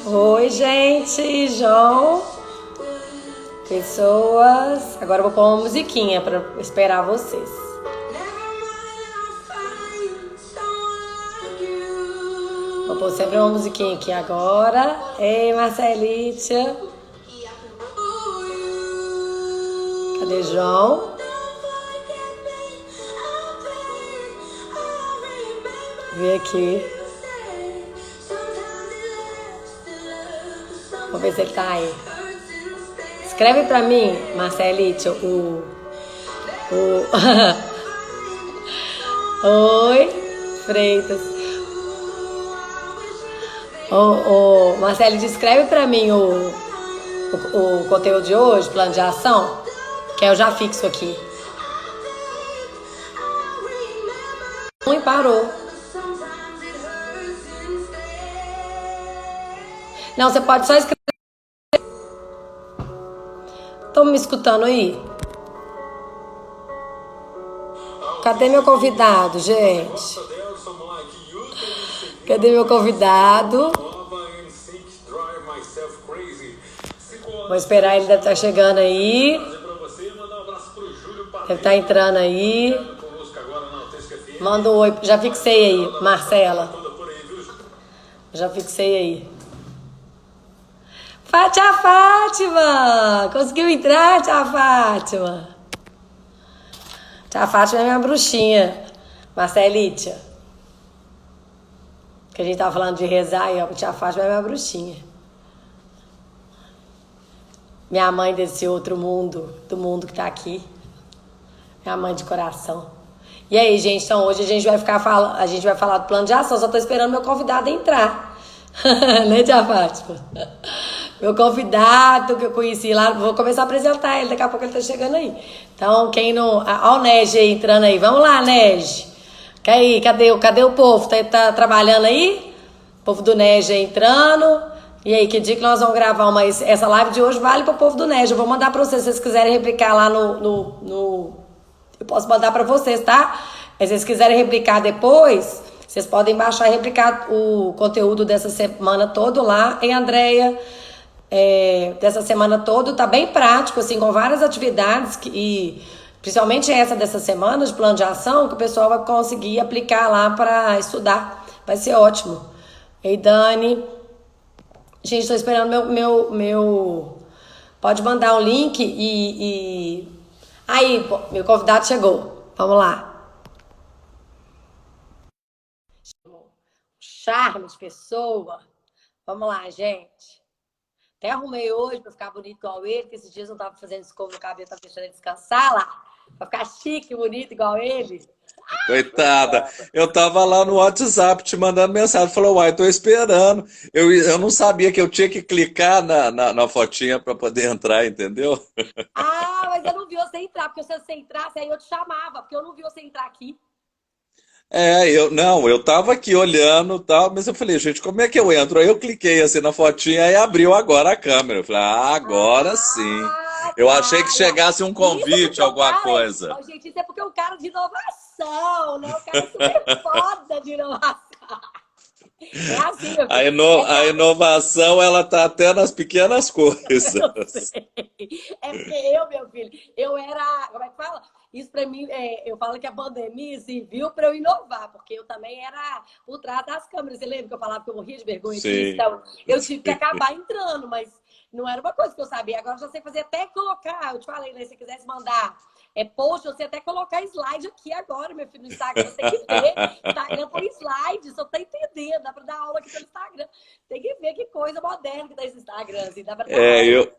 Oi, gente, João, pessoas. Agora eu vou pôr uma musiquinha pra esperar vocês. Vou pôr sempre uma musiquinha aqui agora. Ei, Marcelitia. Cadê João? Vê aqui. Vou ver se ele tá aí. Escreve pra mim, Marcelito, Oi, Freitas. Marcelo, escreve pra mim o conteúdo de hoje, plano de ação, que eu já fixo aqui. E parou. Não, você pode só escrever. Estão me escutando aí? Cadê meu convidado, gente? Cadê meu convidado? Vou esperar, ele deve estar chegando aí. Deve estar entrando aí. Manda um oi. Já fixei aí, Marcela. Já fixei aí. Tia Fátima! Conseguiu entrar, tia Fátima? Tia Fátima é minha bruxinha. Marcelitia. Que a gente tava falando de rezar e a tia Fátima é minha bruxinha. Minha mãe desse outro mundo, do mundo que tá aqui. Minha mãe de coração. E aí, gente, então hoje a gente vai falar do plano de ação. Só tô esperando meu convidado entrar. Né, tia Fátima? Meu convidado que eu conheci lá, vou começar a apresentar ele, daqui a pouco ele tá chegando aí. Então, quem não... Ó o Nej aí entrando aí. Vamos lá, Nej. Cadê o povo? Tá trabalhando aí? O povo do Nej aí entrando. E aí, que dia que nós vamos gravar essa live de hoje vale pro povo do Nej. Eu vou mandar pra vocês, se vocês quiserem replicar lá no... Eu posso mandar pra vocês, tá? Mas se vocês quiserem replicar depois, vocês podem baixar e replicar o conteúdo dessa semana todo lá em Andréia. Dessa semana toda, tá bem prático, assim, com várias atividades e principalmente essa dessa semana de plano de ação que o pessoal vai conseguir aplicar lá para estudar. Vai ser ótimo. Ei, Dani. Gente, tô esperando meu... Pode mandar um link Aí, meu convidado chegou. Vamos lá. Charme de pessoa. Vamos lá, gente. Até arrumei hoje pra ficar bonito igual ele, que esses dias eu não tava fazendo escova no cabelo, tava deixando ele descansar lá. Pra ficar chique, bonito igual ele. Coitada, eu tava lá no WhatsApp te mandando mensagem, falou, uai, tô esperando. Eu não sabia que eu tinha que clicar na fotinha para poder entrar, entendeu? Ah, mas eu não vi você entrar, porque se você entrasse, aí eu te chamava, porque eu não vi você entrar aqui. Eu tava aqui olhando e tal, mas eu falei, gente, como é que eu entro? Aí eu cliquei assim na fotinha e abriu agora a câmera. Eu falei, agora sim. Ah, Eu achei que tá. chegasse um Isso convite, porque o alguma cara coisa. gente, isso é porque o cara de inovação, né? O cara é super foda de inovação. É assim, meu A, filho. ino- É que a inovação, ela tá até nas pequenas eu coisas. sei. É porque eu, meu filho, eu era. Como é que fala? Isso pra mim, eu falo que a pandemia serviu pra eu inovar, porque eu também era por trás das câmeras. Você lembra que eu falava que eu morria de vergonha disso? Sim. Então, eu tive que acabar entrando, mas não era uma coisa que eu sabia. Agora eu já sei fazer até colocar. Eu te falei, né? Se você quisesse mandar post, eu sei até colocar slide aqui agora, meu filho, no Instagram. Você tem que ver. Instagram por slide, só tá entendendo. Dá pra dar aula aqui pelo Instagram. Tem que ver que coisa moderna que tá esse Instagram, assim. Dá pra dar É, aula.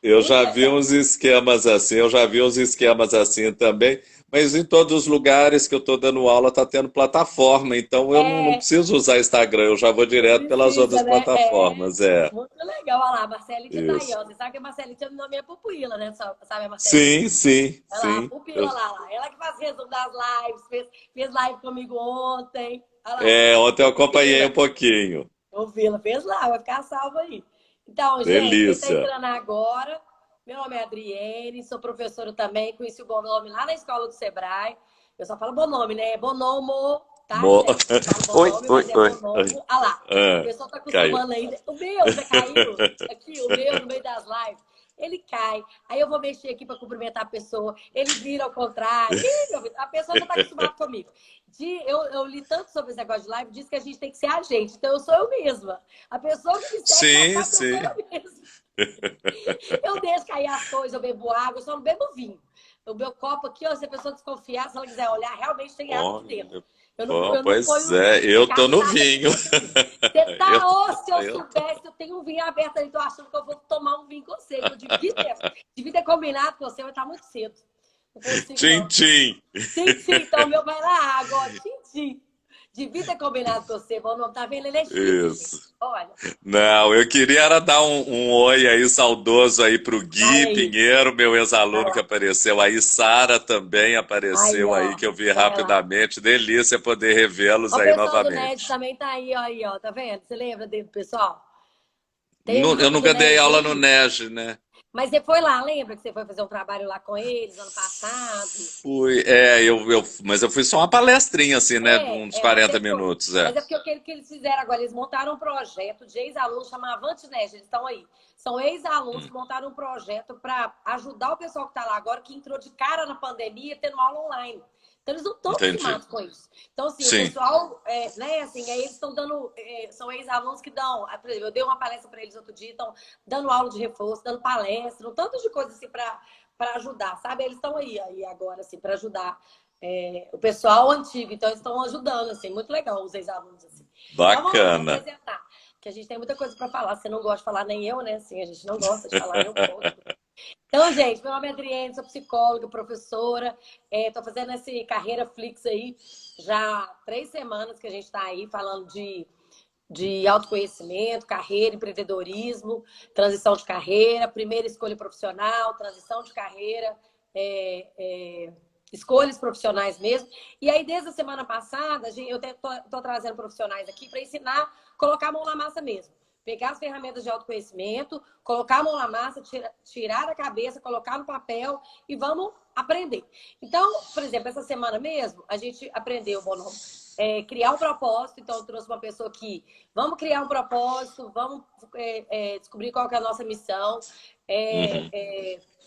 eu Muito já vi legal. uns esquemas assim, eu já vi uns esquemas assim também, mas em todos os lugares que eu estou dando aula está tendo plataforma, então eu não É, preciso usar Instagram, eu já vou não direto pelas precisa, outras né? plataformas, é, Muito legal. Olha lá, a Marcelite tá aí, isso. ó. Você sabe que a Marcelite é o nome é Pupila, né? Sabe a Marcelite? Sim, sim, Olha lá, a sim. Pupila lá. Ela que faz resumo das lives, fez live comigo ontem. Olha lá, Ontem eu acompanhei um Pupila. pouquinho. Pupila, fez lá, vai ficar salvo aí. Então, gente, quem tá Delícia. entrando agora, meu nome é Adriene, sou professora também, conheci o Bonome lá na escola do Sebrae. Eu só falo Bonome, né? Bonomo. tá, Mo- gente? Eu falo bom Oi, nome, oi, mas é oi, bom nome. oi. Ah lá, o Ah, pessoal tá caiu. acostumando ainda. O meu já caiu. Aqui, o meu no meio das lives. Ele cai. Aí eu vou mexer aqui para cumprimentar a pessoa. Ele vira ao contrário. Ih, meu filho, a pessoa já tá acostumada comigo. Eu li tanto sobre esse negócio de live, diz que a gente tem que ser a gente. Então eu sou eu mesma. A pessoa que me segue já Sim, sabe que eu sou sim. eu mesma. Eu deixo cair as coisas, eu bebo água, eu só não bebo vinho. O meu copo aqui, ó, se a pessoa desconfiar, se ela quiser olhar, realmente tem água aqui dentro. Olha, Eu não pois ponho é, eu tô no cachaça aqui vinho. dentro, não. Você Eu, tá, ô, se eu eu tô. soubesse, eu tenho um vinho aberto ali, tô achando que eu vou tomar um vinho com você, que eu devia ter combinado com você, mas tá muito cedo. Não consigo, Tchim, não. tchim. Tchim, tchim, então meu vai lá, água, ó, tchim, tchim. Devia ter combinado com você, mas não tá vendo? Ele é chique, gente. Isso. Olha, Não, eu queria era dar um oi aí saudoso aí pro vai Gui aí, Pinheiro, meu vai ex-aluno que lá. apareceu aí, Sara também Aí, apareceu aí, ó, que eu vi vai lá. rapidamente. Delícia poder revê-los Ó, o aí pessoal do NED novamente. também tá aí, ó, tá vendo? Você lembra dele, pessoal? Tem um Eu grupo do nunca dei NED aula no aí, NEG, né? mas você foi lá, lembra que você foi fazer um trabalho lá com eles ano passado? Fui, mas eu fui só uma palestrinha assim, né, de uns Mas 40 você foi. minutos, é. Mas é porque o que eles fizeram agora, eles montaram um projeto de ex-alunos, chama AvanteNet, eles estão aí. São ex-alunos que montaram um projeto para ajudar o pessoal que está lá agora, que entrou de cara na pandemia, tendo uma aula online. Então, eles não estão Entendi. acostumados com isso. Então, assim, o Sim. pessoal, né, assim, aí eles estão dando, são ex-alunos que dão, por exemplo, eu dei uma palestra para eles outro dia, estão dando aula de reforço, dando palestra, um tanto de coisa assim para ajudar, sabe? Eles estão aí agora, assim, para ajudar o pessoal antigo. Então, eles estão ajudando, assim, muito legal os ex-alunos, assim. Então, vamos lá, vamos Bacana. apresentar, que a gente tem muita coisa para falar. Você não gosta de falar, nem eu, né? Assim, a gente não gosta de falar, eu gosto. Então, gente, meu nome é Adriane, sou psicóloga, professora. Estou fazendo essa carreira Flix aí já há 3 semanas que a gente está aí falando de autoconhecimento, carreira, empreendedorismo, transição de carreira, primeira escolha profissional, transição de carreira, escolhas profissionais mesmo. E aí, desde a semana passada, eu estou trazendo profissionais aqui para ensinar a colocar a mão na massa mesmo. Pegar as ferramentas de autoconhecimento, colocar a mão na massa, tirar da cabeça, colocar no papel e vamos aprender. Então, por exemplo, essa semana mesmo, a gente aprendeu, bom nome, criar um propósito. Então, eu trouxe uma pessoa que vamos criar um propósito, vamos descobrir qual que é a nossa missão. Uhum.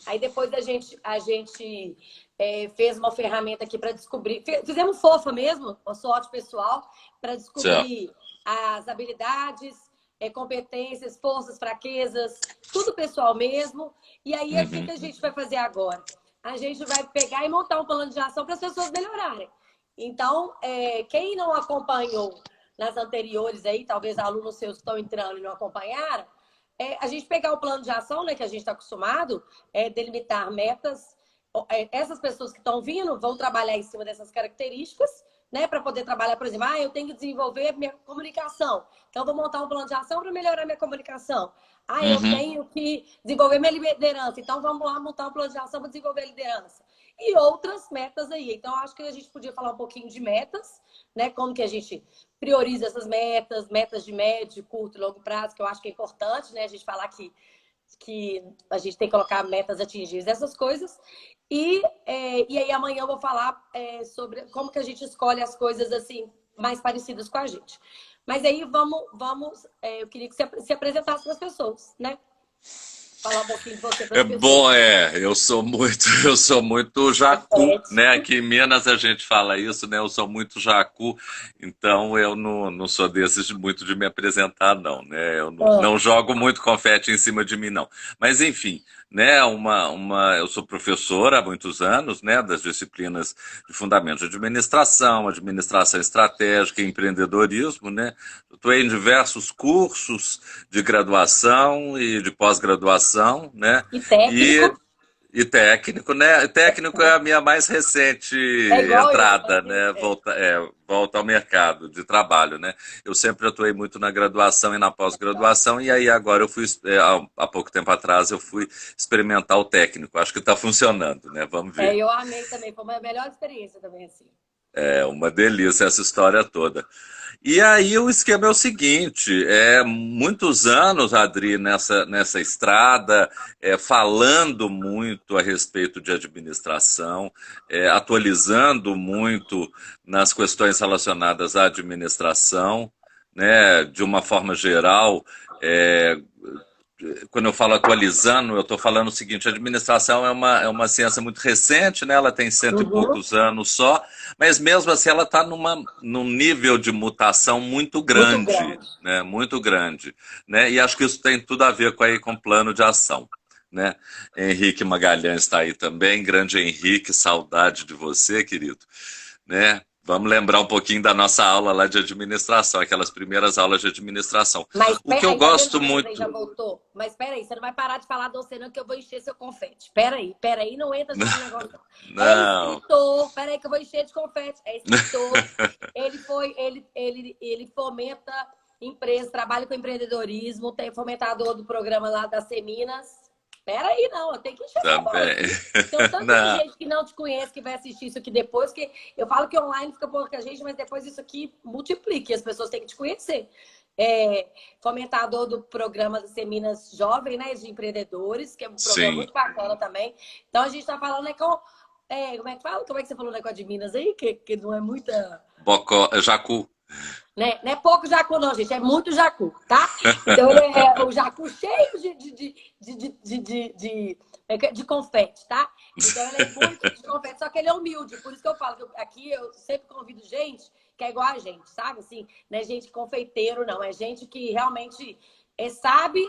Aí depois a gente fez uma ferramenta aqui para descobrir. Fizemos fofa mesmo, uma sorte pessoal, para Certo. descobrir as habilidades, competências, forças, fraquezas, tudo pessoal mesmo. E aí, o que Uhum. a gente vai fazer agora? A gente vai pegar e montar um plano de ação para as pessoas melhorarem. Então, quem não acompanhou nas anteriores aí, talvez alunos seus que estão entrando e não acompanharam, a gente pegar o plano de ação, né, que a gente está acostumado, delimitar metas. Essas pessoas que estão vindo vão trabalhar em cima dessas características, né, para poder trabalhar, por exemplo, eu tenho que desenvolver minha comunicação. Então, vou montar um plano de ação para melhorar minha comunicação. Eu Uhum. tenho que desenvolver minha liderança. Então, vamos lá montar um plano de ação para desenvolver a liderança. E outras metas aí. Então, acho que a gente podia falar um pouquinho de metas, né? Como que a gente prioriza essas metas, metas de médio, curto e longo prazo, que eu acho que é importante, né? A gente falar que a gente tem que colocar metas atingíveis, essas coisas. E aí amanhã eu vou falar sobre como que a gente escolhe as coisas assim mais parecidas com a gente. Mas aí eu queria que você se apresentasse para as pessoas, né? Falar um pouquinho de você para É as pessoas. bom, eu sou muito jacu, né? Eclético. Aqui em Minas a gente fala isso, né? Eu sou muito jacu, então eu não sou desses muito de me apresentar, não, né? Eu não Ah, jogo muito confete em cima de mim, não. Mas enfim, né? Eu sou professora há muitos anos, né? Das disciplinas de fundamentos de administração, administração estratégica e empreendedorismo, né? Estou em diversos cursos de graduação e de pós-graduação, né? e técnico. E, e técnico, né? Técnico é a minha mais recente É igual eu. entrada, né? Volta ao mercado de trabalho, né? Eu sempre atuei muito na graduação e na pós-graduação, e aí agora há pouco tempo atrás, eu fui experimentar o técnico. Acho que está funcionando, né? Vamos ver. Eu amei também. Foi a melhor experiência também, assim. É uma delícia essa história toda. E aí o esquema é o seguinte, muitos anos, Adri, nessa estrada, falando muito a respeito de administração, atualizando muito nas questões relacionadas à administração, né, de uma forma geral. é, Quando eu falo atualizando, eu estou falando o seguinte: a administração é uma ciência muito recente, né? Ela tem cento e Uhum. poucos anos só, mas mesmo assim ela está num nível de mutação muito Muito grande, grande. né? Muito grande, né? E acho que isso tem tudo a ver com o plano de ação. Né? Henrique Magalhães está aí também, grande Henrique, saudade de você, querido. Né? Vamos lembrar um pouquinho da nossa aula lá de administração, aquelas primeiras aulas de administração. Mas O que eu aí, tá vendo gosto como você já muito. voltou? Mas peraí, você não vai parar de falar do Oceano que eu vou encher seu confete. Peraí, não entra nesse negócio não. É Não. escritor, peraí que eu vou encher de confete. É escritor, ele fomenta empresas, trabalha com empreendedorismo, tem fomentador do programa lá das Seminas. Peraí, não, eu tenho que encher sua bola Também. aqui. Tem um tanto de Não. gente que não te conhece, que vai assistir isso aqui depois, que eu falo que online fica pouca gente, mas depois isso aqui multiplica, e as pessoas têm que te conhecer. Fomentador do programa do Seminas Jovem, né, de empreendedores, que é um programa Sim. muito bacana também. Então a gente está falando como é que fala? Como é que você falou o negócio de Minas aí? Que não é muita. Bocó, Jacu. Né? Não é pouco jacu, não, gente, é muito jacu, tá? Então ele é o jacu cheio de confete, tá? Então ele é muito de confete, só que ele é humilde, por isso que eu falo que aqui eu sempre convido gente que é igual a gente, sabe? Assim, não é gente confeiteiro, não, é gente que realmente sabe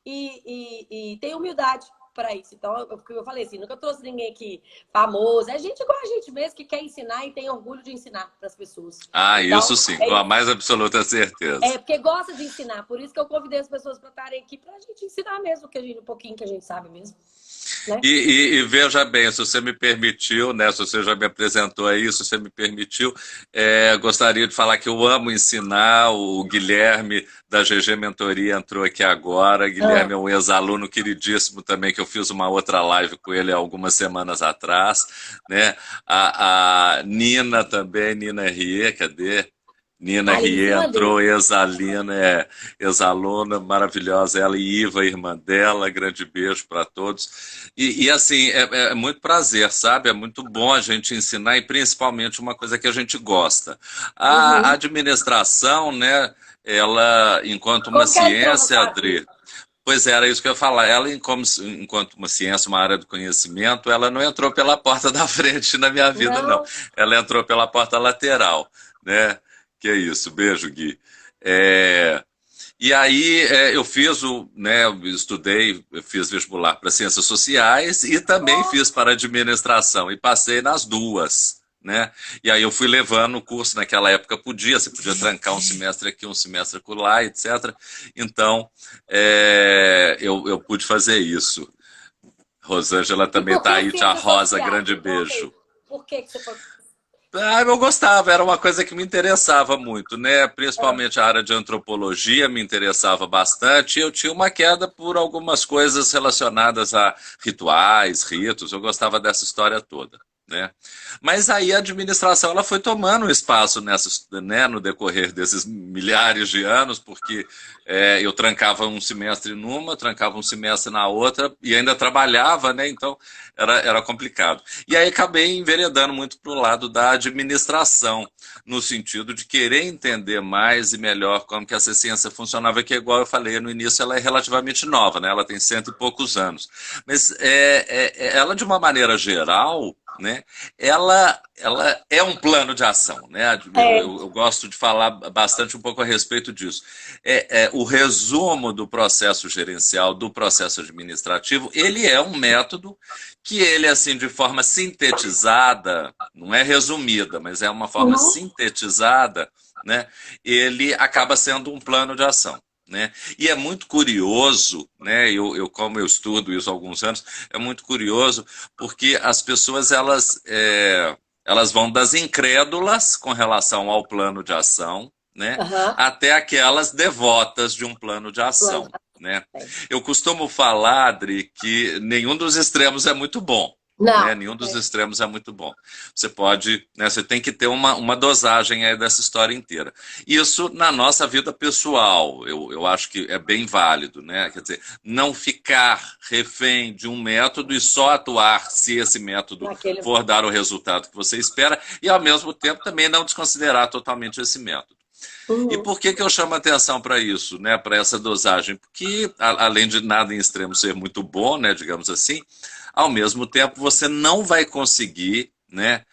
e tem humildade para isso. Então, eu falei assim, nunca trouxe ninguém aqui famoso, é gente igual a gente mesmo que quer ensinar e tem orgulho de ensinar para as pessoas. Ah, Então, isso sim, com a mais absoluta certeza. porque gosta de ensinar. Por isso que eu convidei as pessoas para estarem aqui para a gente ensinar mesmo, um pouquinho que a gente sabe mesmo. Né? E veja bem, se você me permitiu, né, se você já me apresentou aí, se você me permitiu, gostaria de falar que eu amo ensinar. O Guilherme da GG Mentoria entrou aqui agora. Guilherme é um ex-aluno queridíssimo também, que eu fiz uma outra live com ele há algumas semanas atrás. Né? A Nina também, Nina Rie, cadê? Nina Ali em Rie cima entrou, dele. ex-alina, ex-aluna maravilhosa, ela e Iva, irmã dela, grande beijo para todos. E assim, é muito prazer, sabe? É muito bom a gente ensinar e principalmente uma coisa que a gente gosta. A Uhum. administração, né, ela, enquanto uma Como que ela entrou na ciência, sua vida? Adri, pois era isso que eu ia falar. Ela, enquanto uma ciência, uma área do conhecimento, ela não entrou pela porta da frente na minha vida, não. Não. Ela entrou pela porta lateral, né? Que é isso, beijo, Gui. É, e aí eu fiz eu estudei, eu fiz vestibular para ciências sociais e também fiz para administração e passei nas duas. Né? E aí eu fui levando o curso, naquela época você podia trancar um semestre aqui, um semestre lá, etc. Então, eu pude fazer isso. Rosângela E também por está que aí, tia ciências Rosa, sociais? grande Me conta beijo. aí. Por que você foi. Ah, eu gostava, era uma coisa que me interessava muito, né? Ah, Principalmente a área de antropologia me interessava bastante. E eu tinha uma queda por algumas coisas relacionadas a rituais, ritos. Eu gostava dessa história toda, né? Mas aí a administração ela foi tomando espaço né, no decorrer desses milhares de anos, porque eu trancava um semestre numa, trancava um semestre na outra e ainda trabalhava, né? Então era complicado. E aí acabei enveredando muito para o lado da administração, no sentido de querer entender mais e melhor como que essa ciência funcionava, que igual eu falei no início, ela é relativamente nova, né? Ela tem cento e poucos anos. Mas ela, de uma maneira geral, né? Ela é um plano de ação, né? é. Eu gosto de falar bastante um pouco a respeito disso. O resumo do processo gerencial, do processo administrativo, ele é um método que ele, assim, de forma sintetizada, não é resumida, mas é uma forma Uhum. sintetizada, né? Ele acaba sendo um plano de ação. Né? E é muito curioso, né? Como eu estudo isso há alguns anos, é muito curioso porque as pessoas elas vão das incrédulas com relação ao plano de ação, né? Aham. Até aquelas devotas de um plano de Plano. ação. Né? É. Eu costumo falar, Adri, que nenhum dos extremos é muito bom. Não. né? Nenhum dos extremos é muito bom. Você pode, né, você tem que ter uma dosagem aí dessa história inteira. Isso na nossa vida pessoal, eu acho que é bem válido, né? Quer dizer, não ficar refém de um método e só atuar se esse método Naquele... for dar o resultado que você espera e, ao mesmo tempo, também não desconsiderar totalmente esse método. E Uhum. por que eu chamo atenção para isso, né, para essa dosagem? Porque, além de nada em extremo ser muito bom, né, digamos assim, ao mesmo tempo você não vai conseguir, né,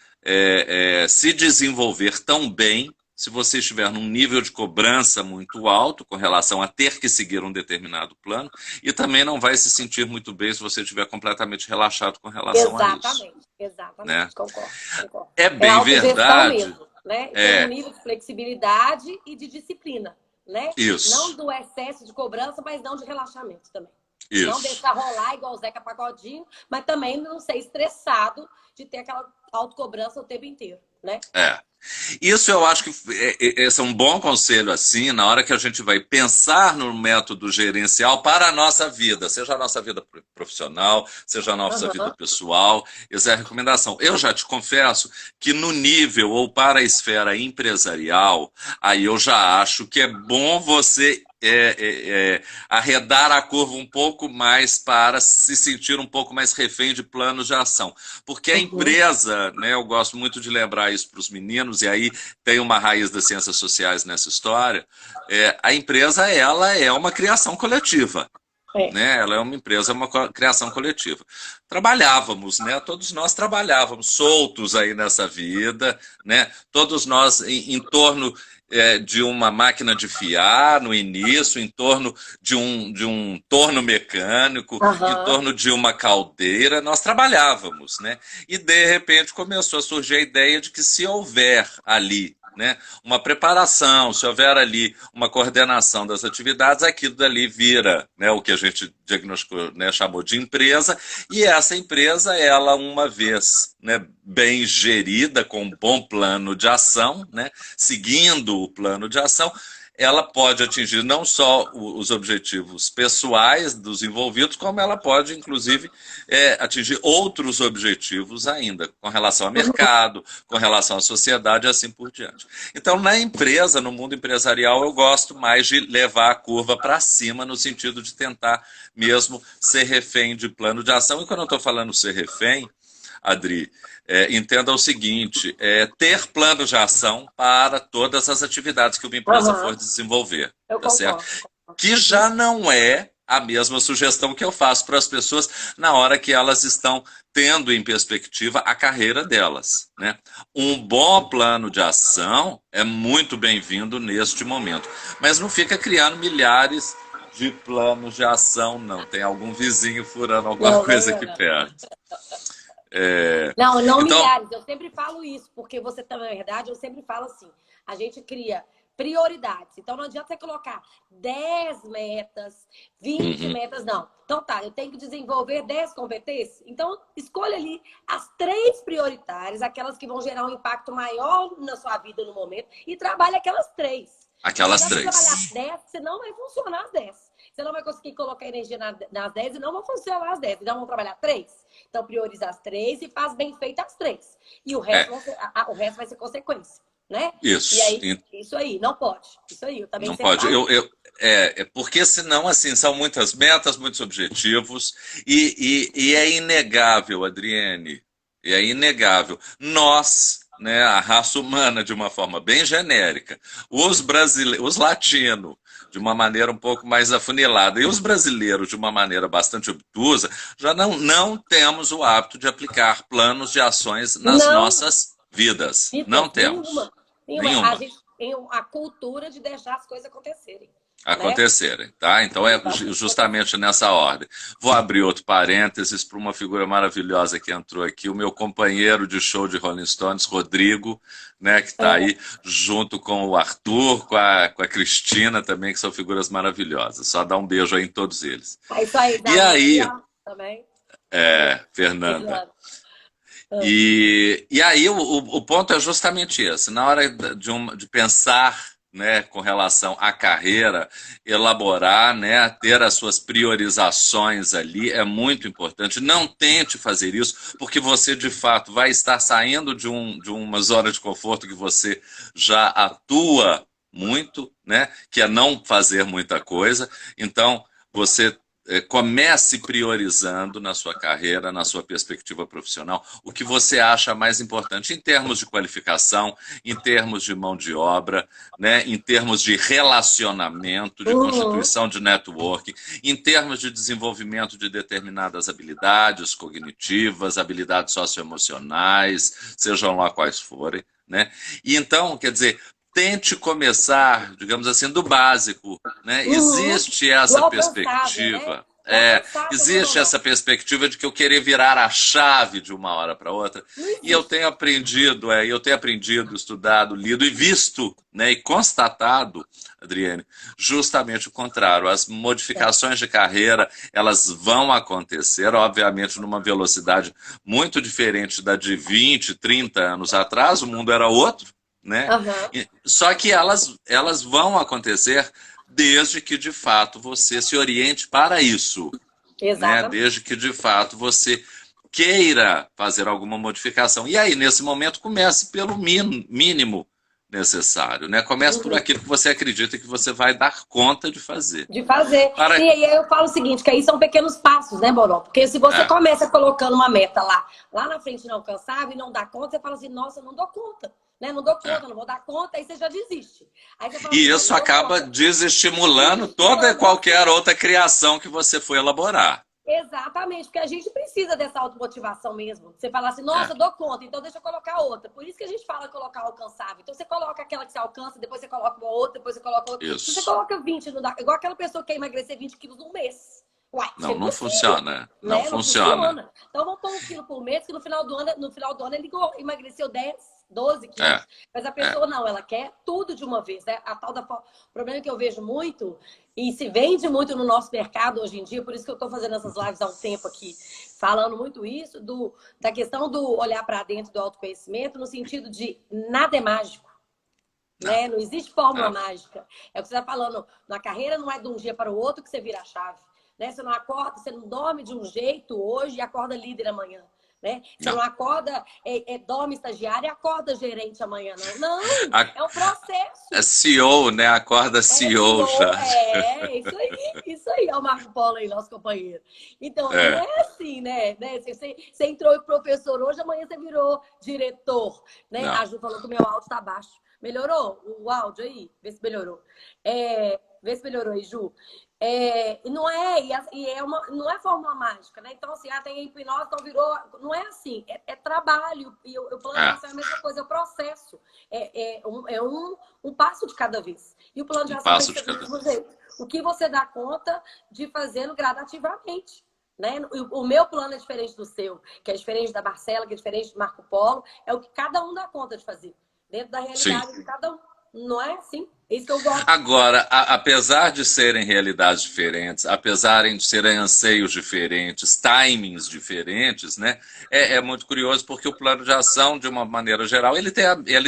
se desenvolver tão bem se você estiver num nível de cobrança muito alto com relação a ter que seguir um determinado plano, e também não vai se sentir muito bem se você estiver completamente relaxado com relação a isso, Exatamente, né? exatamente, concordo, concordo. É É bem autogestão verdade, mesmo, né? E ter um é nível de flexibilidade e de disciplina, né? Não isso, do excesso de cobrança, mas não de relaxamento também. Não isso. deixar rolar igual o Zeca Pagodinho, mas também não ser estressado de ter aquela autocobrança o tempo inteiro, né? É. Isso eu acho que esse é um bom conselho, assim, na hora que a gente vai pensar no método gerencial para a nossa vida, seja a nossa vida profissional, seja a nossa vida Uhum. pessoal, essa é a recomendação. Eu já te confesso que no nível ou para a esfera empresarial, aí eu já acho que é bom você arredar a curva um pouco mais para se sentir um pouco mais refém de planos de ação. Porque a Uhum. empresa, né, eu gosto muito de lembrar isso para os meninos, e aí tem uma raiz das ciências sociais nessa história, a empresa ela é uma criação coletiva. É. Né? Ela é uma empresa, uma criação coletiva. Trabalhávamos, né? Todos nós trabalhávamos soltos aí nessa vida, né? Todos nós em torno de uma máquina de fiar no início, em torno de um torno mecânico, em Aham. torno de uma caldeira, nós trabalhávamos, né? E de repente começou a surgir a ideia de que se houver ali, né, uma preparação, se houver ali uma coordenação das atividades, aquilo dali vira, né, o que a gente diagnosticou, né, chamou de empresa, e essa empresa, ela uma vez, né, bem gerida, com um bom plano de ação, né, seguindo o plano de ação, ela pode atingir não só os objetivos pessoais dos envolvidos, como ela pode, inclusive, atingir outros objetivos ainda, com relação ao mercado, com relação à sociedade e assim por diante. Então, na empresa, no mundo empresarial, eu gosto mais de levar a curva para cima, no sentido de tentar mesmo ser refém de plano de ação. E quando eu estou falando ser refém, Adri, entenda o seguinte, ter plano de ação para todas as atividades que uma empresa for Aham. desenvolver, Eu tá certo? concordo. Que Uhum. já não é a mesma sugestão que eu faço para as pessoas na hora que elas estão tendo em perspectiva a carreira delas, né? Um bom plano de ação é muito bem-vindo neste momento, mas não fica criando milhares de planos de ação, não. Tem algum vizinho furando alguma Não, coisa não, aqui não. perto. Não, não Então, milhares. Eu sempre falo isso, porque você também, na verdade, eu sempre falo assim: a gente cria prioridades. Então não adianta você colocar 10 metas, 20 uhum, metas, não. Então tá, eu tenho que desenvolver 10 competências. Então escolha ali as três prioritárias, aquelas que vão gerar um impacto maior na sua vida no momento, e trabalhe aquelas três. Não aquelas adianta você trabalhar três. 10. 10, senão vai funcionar as 10. Você não vai conseguir colocar energia nas 10 e não vão funcionar as 10. Então vamos trabalhar três. Então prioriza as três e faz bem feito as três. E o resto, É, o resto vai ser consequência, né? E isso. aí, isso aí, não pode. Isso aí, eu também Não sempre pode. falo isso. Porque senão, assim, são muitas metas, muitos objetivos, e é inegável, Adriene, é inegável. Nós, né, a raça humana, de uma forma bem genérica, os brasileiros, os latinos, de uma maneira um pouco mais afunilada, e os brasileiros, de uma maneira bastante obtusa, já não temos o hábito de aplicar planos de ações nas Não, nossas vidas. Não vidas, temos. nenhuma. Nenhuma. A Nenhuma. gente tem a cultura de deixar as coisas acontecerem, né? Acontecerem, tá? Então é justamente nessa ordem. Vou abrir outro parênteses para uma figura maravilhosa que entrou aqui, o meu companheiro de show de Rolling Stones, Rodrigo, né, que está É, aí junto com o Arthur, com a Cristina também, que são figuras maravilhosas. Só dar um beijo aí em todos eles. é isso aí, E aí, Danúbia também. Fernanda, Fernando. Ah, e aí o ponto é justamente esse. Na hora de pensar, né, com relação à carreira, elaborar, né, ter as suas priorizações ali é muito importante. Não tente fazer isso, porque você, de fato, vai estar saindo de uma zona de conforto que você já atua muito, né, que é não fazer muita coisa. Então, você comece priorizando na sua carreira, na sua perspectiva profissional, o que você acha mais importante em termos de qualificação, em termos de mão de obra, né, em termos de relacionamento, de Uhum. constituição de networking, em termos de desenvolvimento de determinadas habilidades cognitivas, habilidades socioemocionais, sejam lá quais forem, né? E então, quer dizer, tente começar, digamos assim, do básico, né? Uhum. Existe Do essa alcançável, né? perspectiva, O alcançável não existe essa monótono. perspectiva de que eu querer virar a chave de uma hora para outra. Não E eu existe. tenho aprendido, estudado, lido e visto, né? E constatado, Adriane, justamente o contrário. As É. modificações de carreira, elas vão acontecer, obviamente, numa velocidade muito diferente da de 20, 30 anos atrás. O mundo era outro, né? Aham. Só que elas vão acontecer desde que de fato você se oriente para isso, né? Exatamente. Desde que de fato você queira fazer alguma modificação. E aí, nesse momento, comece pelo mínimo necessário, né? Comece por Uhum. aquilo que você acredita que você vai dar conta de fazer. De fazer. E Para... aí eu falo o seguinte, que aí são pequenos passos, né, Boró? Porque se você É, começa colocando uma meta lá na frente não alcançável e não dá conta, você fala assim, nossa, eu não dou conta. Né? Não dou é. conta, não vou dar conta, aí você já desiste. Aí você fala E assim, não, isso não dou acaba conta. desestimulando toda e Desestimulando qualquer você. outra criação que você foi elaborar. Exatamente, porque a gente precisa dessa automotivação mesmo. Você falar assim, É, nossa, eu dou conta, então deixa eu colocar outra. Por isso que a gente fala colocar alcançável. Então você coloca aquela que você alcança, depois você coloca uma outra, depois você coloca outra. Se você isso. coloca 20, não dá. Igual aquela pessoa que quer emagrecer 20 quilos num mês. Uai, isso é Não, não impossível. funciona. Não Né? Não funciona. funciona. Então vamos pôr 1 quilo por mês, que no final do ano ele emagreceu 10, 12 É, quilos. Mas a é. pessoa não, ela quer tudo de uma vez, né? A tal da. O problema que eu vejo muito, e se vende muito no nosso mercado hoje em dia, por isso que eu estou fazendo essas lives há um tempo aqui, falando muito isso, da questão do olhar para dentro do autoconhecimento, no sentido de nada é mágico. Não, Né? Não existe fórmula não. mágica. É o que você está falando. Na carreira não é de um dia para o outro que você vira a chave. Né? Você não acorda, você não dorme de um jeito hoje e acorda líder amanhã. Né? Você Não. não acorda, dorme estagiário e acorda gerente amanhã, não. Não, A, é um a processo. CEO, né? Acorda É CEO já. CEO, isso aí, é o Marco Polo aí, nosso companheiro. Então, não É, é assim, né? Você entrou professor hoje, amanhã você virou diretor, né? não. A Ju falou que o meu áudio tá baixo. Melhorou o áudio aí? Vê se melhorou. Vê se melhorou aí, Ju. E não é, não é fórmula mágica, né? Então, assim, tem hipnose, então virou. Não é assim, é trabalho. E o plano de É, ação é a mesma coisa, é o processo. Um passo de cada vez. E o plano de um ação tem passo que de ser do cada mesmo vez. jeito. O que você dá conta de fazendo gradativamente. Né? O meu plano é diferente do seu, que é diferente da Marcela, que é diferente do Marco Polo. É o que cada um dá conta de fazer. Dentro da Sim. realidade de cada um. Não é assim? É isso que eu gosto. Agora, apesar de serem realidades diferentes, apesar de serem anseios diferentes, timings diferentes, né, é muito curioso porque o plano de ação, de uma maneira geral, ele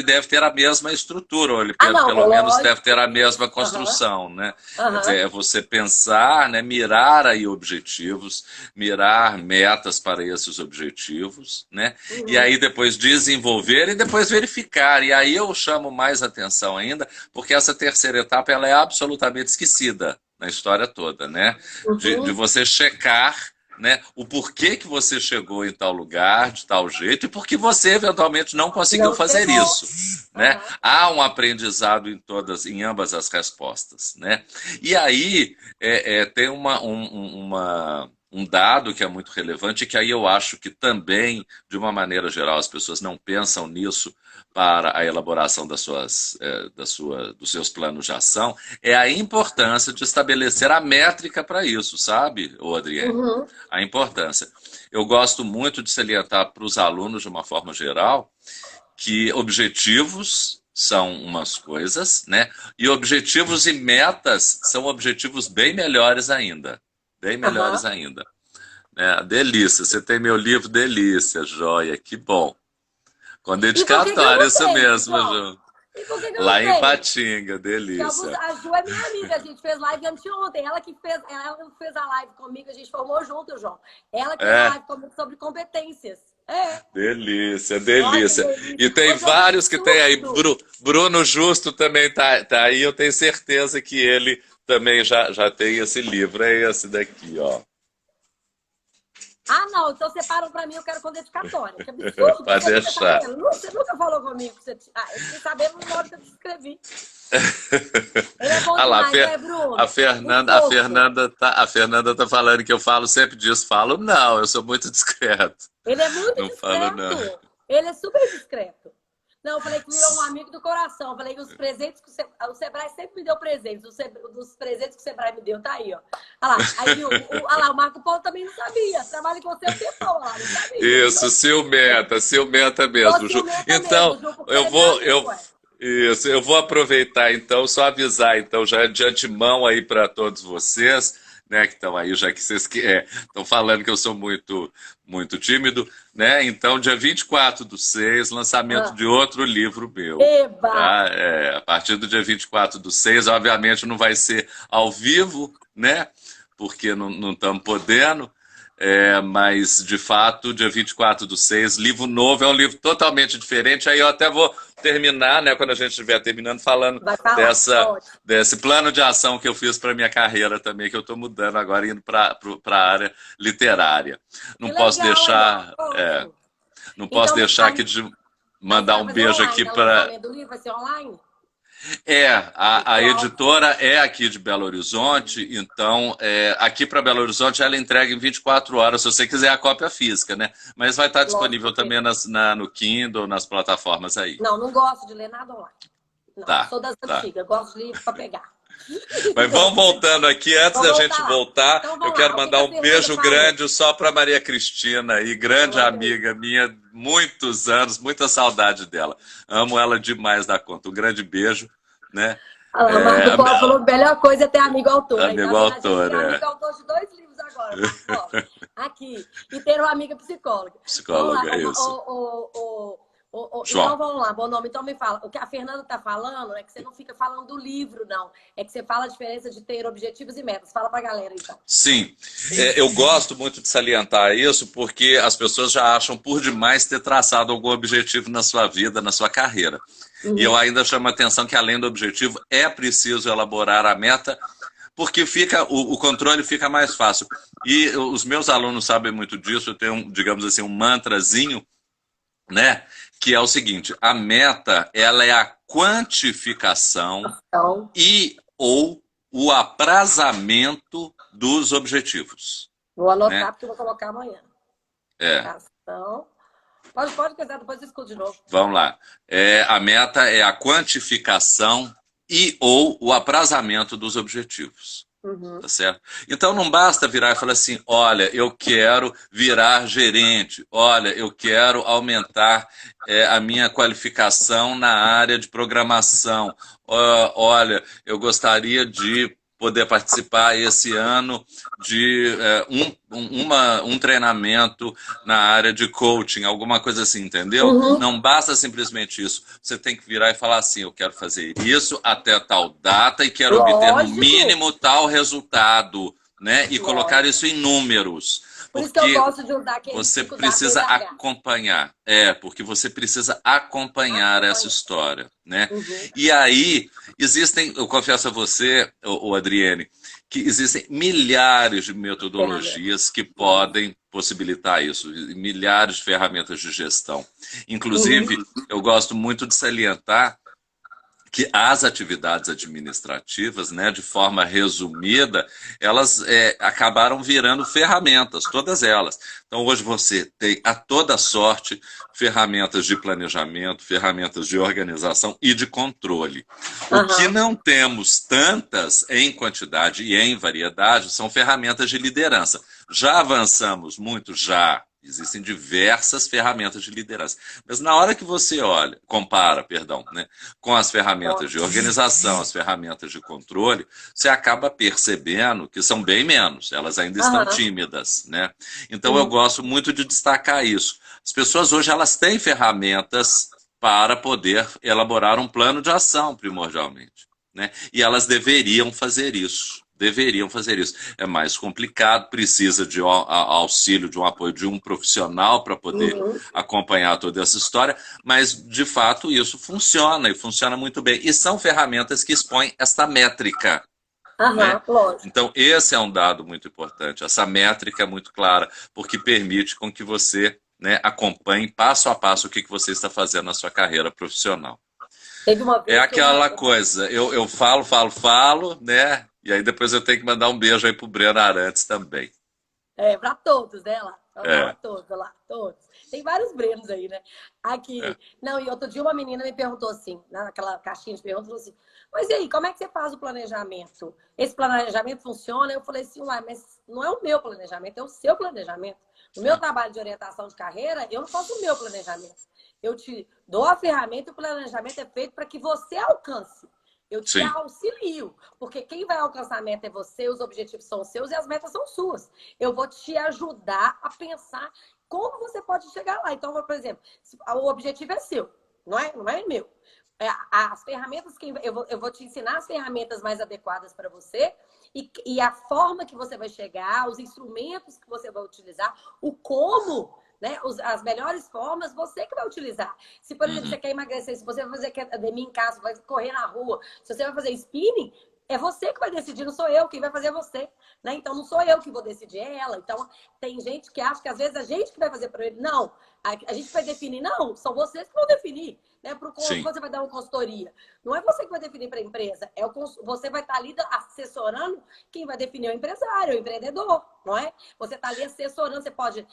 deve ter a mesma estrutura, ou ele Ah, não, pelo menos deve lógico. ter a mesma Aham, construção, né? Quer dizer, aham. é você pensar, né, mirar aí objetivos, mirar metas para esses objetivos, né? E Uhum. aí depois desenvolver e depois verificar. E aí eu chamo mais atenção ainda porque essa terceira etapa ela é absolutamente esquecida na história toda, né? De Uhum. você checar, né, o porquê que você chegou em tal lugar, de tal jeito, e porque você eventualmente não conseguiu Não fazer chegou. isso, né? Aham. Há um aprendizado em ambas as respostas, né? E aí tem um dado que é muito relevante, que aí eu acho que também, de uma maneira geral, as pessoas não pensam nisso para a elaboração dos seus planos de ação, é a importância de estabelecer a métrica para isso, sabe, ô Adriane? Uhum. A importância. Eu gosto muito de salientar para os alunos, de uma forma geral, que objetivos são umas coisas, né? E objetivos e metas são objetivos bem melhores ainda. Bem melhores Aham. ainda. Né? Delícia, você tem meu livro Delícia, joia, que bom. Com E por que que eu dedicatória, não isso tenho, mesmo, João? Ju. E por que eu Lá não em tenho? Patinga, Porque delícia. a Ju é minha amiga, a gente fez live anteontem. Ela que fez a live comigo, a gente formou junto, João. Ela que fez a É, live comigo sobre competências. É. delícia, Olha que delícia. E delícia. tem Ô, João, que vários que tem aí. absurdo. Bruno Justo também tá aí, eu tenho certeza que ele também já tem esse livro. É esse daqui, ó. Ah, não, então separa pra mim, eu quero com dedicatória. Que absurdo, Pode você fica deixar. sabendo. Você nunca falou comigo que você. Ah, eu fiquei sabendo no modo que eu te escrevi. Ele é bom Ah lá, demais, né, Bruno? a Um Fernanda, fofo. a Fernanda tá falando que eu falo sempre disso. Falo, não, eu sou muito discreto. Ele é muito Não falo, discreto. não. Ele é super discreto. Não, eu falei que virou um amigo do coração. Eu falei que os presentes que o Sebrae sempre me deu presentes. Dos presentes que o Sebrae me deu, tá aí, ó. Olha lá, aí, olha lá, o Marco Paulo também não sabia. Trabalha com você um tempão lá, não sabia. Isso, ciumenta Tô mesmo, Ju. ciumenta Então, mesmo, Ju, porque eu ele é meu vou, amigo, ué. isso, eu vou aproveitar então, só avisar então já de antemão aí para todos vocês, né, que estão aí, já que vocês estão falando que eu sou muito tímido, né? Então, dia 24/6, lançamento Ah, de outro livro meu. eba! Tá? A partir do dia 24/6, obviamente não vai ser ao vivo, né? Porque não estamos podendo, mas, de fato, dia 24/6, livro novo, é um livro totalmente diferente. Aí eu até vou terminar, né, quando a gente estiver terminando, falando Vai falar, ótimo. desse plano de ação que eu fiz para minha carreira também, que eu estou mudando agora, indo para a área literária. Que Não posso legal aí, ó. deixar, Ótimo. não posso Então, deixar aqui de aí você mandar vai um fazer beijo online, aqui né? O para. lançamento do livro vai ser online? A Virtual? editora é aqui de Belo Horizonte, então aqui para Belo Horizonte ela entrega em 24 horas, se você quiser a cópia física, né? Mas vai estar disponível Lógico que. também no Kindle, nas plataformas aí. Não, não gosto de ler nada online. Não, Tá, sou das tá. antigas, gosto de livro para pegar. Mas vamos voltando aqui, antes da Vamos gente voltar lá. voltar, Então eu vamos quero lá. O que que mandar a um Fernanda beijo falou? grande só para Maria Cristina aí, grande Olha aí. amiga minha, muitos anos, muita saudade dela. Amo ela demais da conta. Um grande beijo, né? Olha lá, o Marco Paulo falou: melhor coisa é ter amigo autor. Aí tá Amigo vendo? A gente autor, tem amigo autor de 2 livros agora, Marco Paulo. Aqui. E ter uma amiga psicóloga. Vamos lá. Psicóloga, isso. Então João. vamos lá, bom nome. Então me fala. O que a Fernanda tá falando é que você não fica falando do livro, não. É que você fala a diferença de ter objetivos e metas. Fala pra galera, então. Sim, eu gosto muito de salientar isso porque as pessoas já acham por demais ter traçado algum objetivo na sua vida, na sua carreira. E eu ainda chamo a atenção que, além do objetivo, é preciso elaborar a meta, porque o controle fica mais fácil. E os meus alunos sabem muito disso, eu tenho, digamos assim, um mantrazinho, né? Que é o seguinte: a meta, ela é a quantificação Então, e ou o aprazamento dos objetivos, vou anotar né? porque eu vou colocar amanhã. É, Ação. Pode quiser, depois eu escuto de novo. vamos lá. A meta é a quantificação e ou o aprazamento dos objetivos. Uhum. Tá certo? Então não basta virar e falar assim: olha, eu quero virar gerente, olha, eu quero aumentar a minha qualificação na área de programação, olha, eu gostaria de poder participar esse ano de um treinamento na área de coaching, alguma coisa assim, entendeu? Uhum. Não basta simplesmente isso. Você tem que virar e falar assim: eu quero fazer isso até tal data e quero obter no Lógico. mínimo tal resultado, né? E colocar Lógico. isso em números. Por isso que eu Porque gosto de usar aquele você 5 da precisa TDAH. acompanhar. Porque você precisa acompanhar essa história, né? Uhum. E aí, eu confesso a você, Adriene, que existem milhares de metodologias que podem possibilitar isso, milhares de ferramentas de gestão. Inclusive, eu gosto muito de salientar que as atividades administrativas, né, de forma resumida, elas acabaram virando ferramentas, todas elas. Então, hoje você tem a toda sorte ferramentas de planejamento, ferramentas de organização e de controle. O que não temos tantas em quantidade e em variedade são ferramentas de liderança. Já avançamos muito? Já. Existem diversas ferramentas de liderança. Mas na hora que você compara, né, com as ferramentas de organização, as ferramentas de controle, você acaba percebendo que são bem menos. Elas ainda estão tímidas, né? Então eu gosto muito de destacar isso. As pessoas hoje elas têm ferramentas para poder elaborar um plano de ação, primordialmente, né? E elas deveriam fazer isso. Deveriam fazer isso. É mais complicado, precisa de auxílio, de um apoio de um profissional para poder Uhum. acompanhar toda essa história, mas, de fato, isso funciona, e funciona muito bem. E são ferramentas que expõem esta métrica, né? Aham, lógico. Então, esse é um dado muito importante. Essa métrica é muito clara, porque permite com que você, né, acompanhe passo a passo o que você está fazendo na sua carreira profissional. Teve uma É vez que aquela coisa, eu falo, né? E aí depois eu tenho que mandar um beijo aí pro Breno Arantes também. É, pra todos, né, lá. Lá, É, todos, lá, todos. Tem vários Brenos aí, né? é. Aqui. Não, e outro dia uma menina me perguntou assim, naquela caixinha de perguntas, falou assim, mas e aí, como é que você faz o planejamento? Esse planejamento funciona? Eu falei assim, uai, mas não é o meu planejamento, é o seu planejamento. No meu trabalho de orientação de carreira, eu não faço o meu planejamento. Eu te dou a ferramenta e o planejamento é feito para que você alcance. Eu te Sim. auxilio, porque quem vai alcançar a meta é você, os objetivos são seus e as metas são suas. Eu vou te ajudar a pensar como você pode chegar lá. Então, por exemplo, o objetivo é seu, não é meu. As ferramentas que eu vou te ensinar as ferramentas mais adequadas para você e a forma que você vai chegar, os instrumentos que você vai utilizar, o como, né? As melhores formas você que vai utilizar. Se, por exemplo, Uhum. você quer emagrecer, se você vai fazer academia em casa, vai correr na rua, se você vai fazer spinning, é você que vai decidir, não sou eu, quem vai fazer é você, né? Então não sou eu que vou decidir, é ela. Então tem gente que acha que às vezes a gente que vai fazer para ele. Não, a gente vai definir, não, são vocês que vão definir, né? Para Sim. você vai dar uma consultoria. Não é você que vai definir para a empresa, você vai estar ali assessorando quem vai definir é o empresário, o empreendedor, não é? Você está ali assessorando, você pode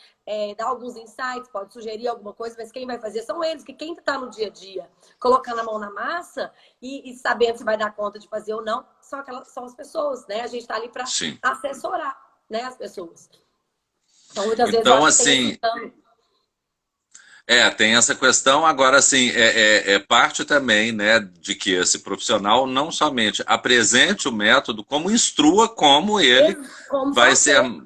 dar alguns insights, pode sugerir alguma coisa, mas quem vai fazer são eles, que quem está no dia a dia, colocando a mão na massa e sabendo se vai dar conta de fazer ou não, são as pessoas, né? A gente está ali para Sim. assessorar, né, as pessoas. Então, muitas vezes eu Então, acho que tem esse assim, plano. tem essa questão. Agora, assim, é parte também, né, de que esse profissional não somente apresente o método, como instrua como ele Como vai ser, fazer.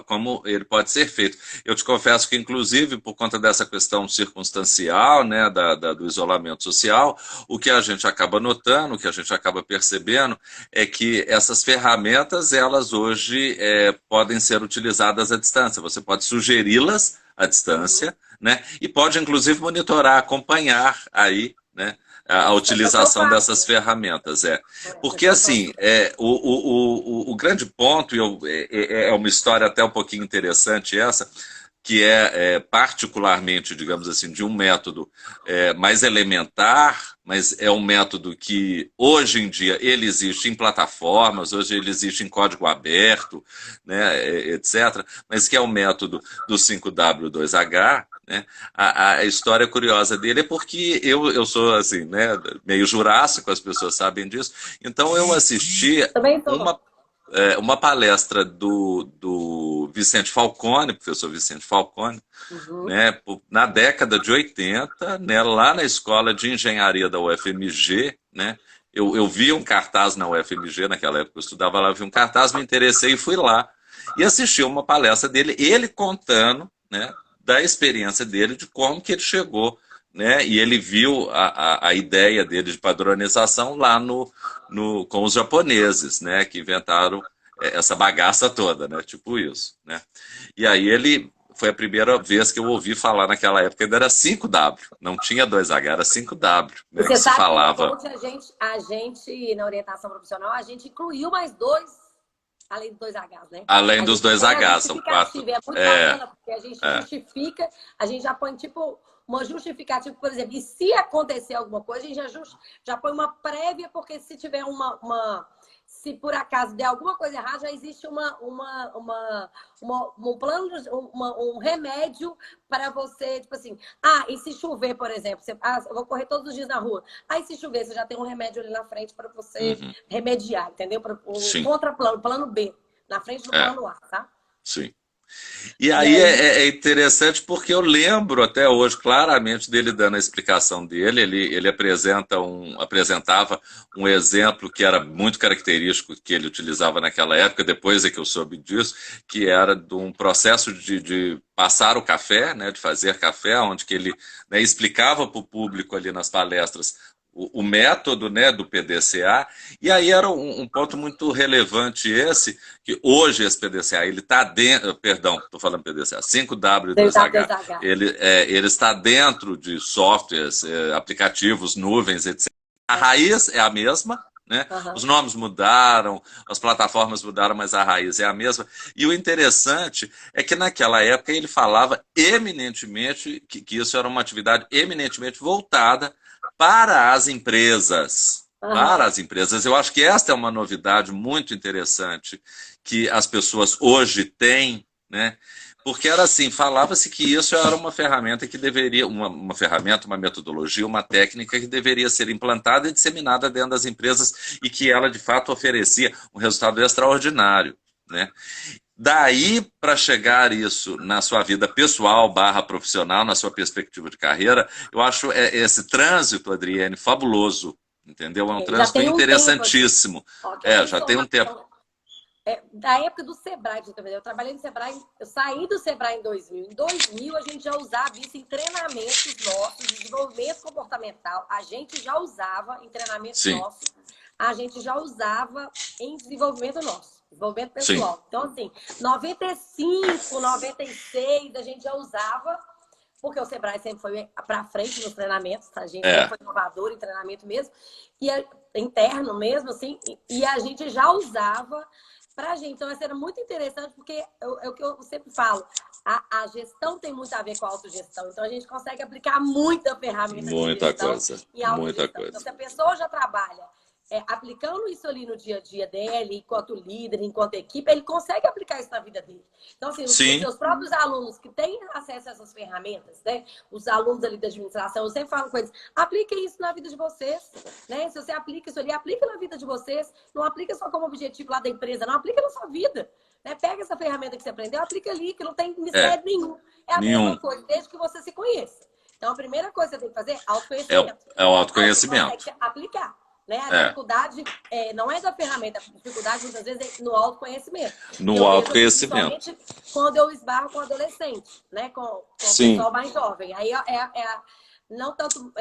como ele pode ser feito. Eu te confesso que, inclusive, por conta dessa questão circunstancial, né, do isolamento social, o que a gente acaba notando, o que a gente acaba percebendo, é que essas ferramentas, elas hoje podem ser utilizadas à distância. Você pode sugeri-las à Uhum. distância, né? E pode inclusive monitorar, acompanhar aí, né, a É o que eu utilização dessas faço. ferramentas. É o Porque que eu faço. assim, o grande ponto, é uma história até um pouquinho interessante essa, que particularmente, digamos assim, de um método mais elementar, mas é um método que hoje em dia ele existe em plataformas, hoje ele existe em código aberto, né, etc., mas que é o método do 5W2H, né? A história curiosa dele é porque eu sou assim, né, meio jurássico, as pessoas sabem disso, então eu assisti Também sou. uma uma palestra do Vicente Falcone, professor Vicente Falcone, Uhum. né, na década de 80, né, lá na escola de engenharia da UFMG, né, eu vi um cartaz na UFMG, naquela época eu estudava lá, vi um cartaz, me interessei e fui lá. E assisti uma palestra dele, ele contando, né, da experiência dele, de como que ele chegou, né, e ele viu a ideia dele de padronização lá com os japoneses, né, que inventaram essa bagaça toda, né, tipo isso, né. E aí foi a primeira vez que eu ouvi falar naquela época, ainda era 5W, não tinha 2H, era 5W, E né, que você se sabe que no falava coach na orientação profissional, a gente incluiu mais dois, além dos dois Hs, né? além A dos gente dois tem a H, são quatro. justificativa, é muito É, bacana, porque a gente é. justifica, a gente já põe tipo uma justificativa, por exemplo, e se acontecer alguma coisa, a gente já põe uma prévia, porque se tiver se por acaso der alguma coisa errada, já existe um plano, um remédio para você, tipo assim, e se chover, por exemplo, eu vou correr todos os dias na rua. Aí se chover, você já tem um remédio ali na frente para você Uhum. remediar, entendeu? Para o Sim, contraplano, plano B, na frente do é, plano A, tá? sim. E E aí aí, é interessante porque eu lembro até hoje claramente dele dando a explicação dele. Ele apresentava um exemplo que era muito característico que ele utilizava naquela época, depois é que eu soube disso, que era de um processo de passar o café, né, de fazer café, onde que ele, né, explicava para o público ali nas palestras o método, né, do PDCA, e aí era um ponto muito relevante esse, que hoje esse PDCA, ele está dentro, perdão, estou falando PDCA, 5W2H, DWH. ele está dentro de softwares, aplicativos, nuvens, etc. A raiz é a mesma, né? Os Aham. nomes mudaram, as plataformas mudaram, mas a raiz é a mesma. E o interessante é que naquela época ele falava eminentemente que isso era uma atividade eminentemente voltada para as empresas. Para Aham. as empresas. Eu acho que esta é uma novidade muito interessante que as pessoas hoje têm, né? Porque era assim, falava-se que isso era uma ferramenta que deveria, uma ferramenta, uma metodologia, uma técnica que deveria ser implantada e disseminada dentro das empresas e que ela de fato oferecia um resultado extraordinário, né? Daí para chegar isso na sua vida pessoal barra profissional, na sua perspectiva de carreira, eu acho esse trânsito, Adriane, fabuloso, entendeu? É um Já trânsito tem um tempo, assim. interessantíssimo. Ó, quer ver Já tem um informação? tempo. Da época do Sebrae, eu trabalhei no Sebrae, eu saí do Sebrae em 2000. Em 2000, a gente já usava isso em treinamentos nossos, de desenvolvimento comportamental. A gente já usava em treinamentos Sim, nossos, a gente já usava em desenvolvimento nosso, desenvolvimento sim, pessoal. Então, assim, 95, 96, a gente já usava, porque o Sebrae sempre foi para frente nos treinamentos, tá? A gente sempre é, foi inovador em treinamento mesmo, interno mesmo, assim, e a gente já usava pra gente. Então, isso era muito interessante, porque é o que eu sempre falo, a gestão tem muito a ver com a autogestão. Então, a gente consegue aplicar muita ferramenta de muita gestão coisa, e muita autogestão. Então, coisa. se a pessoa já trabalha aplicando isso ali no dia a dia dele, enquanto líder, enquanto equipe, ele consegue aplicar isso na vida dele. Então, assim, os Sim, seus próprios alunos que têm acesso a essas ferramentas, né? Os alunos ali da administração, eu sempre falo com eles, apliquem isso na vida de vocês, né? Se você aplica isso ali, aplica na vida de vocês, não aplica só como objetivo lá da empresa, não, aplica na sua vida. Né? Pega essa ferramenta que você aprendeu, aplica ali, que não tem é, mistério nenhum. É a mesma nenhum. coisa, desde que você se conheça. Então, a primeira coisa que você tem que fazer é É, autoconhecimento. é o Aí você consegue autoconhecimento. aplicar. Né? A É, dificuldade não é da ferramenta, a dificuldade muitas vezes é no autoconhecimento. E no eu vejo assim, autoconhecimento. principalmente quando eu esbarro com adolescente, né? Com o Sim, pessoal mais jovem. Aí não tanto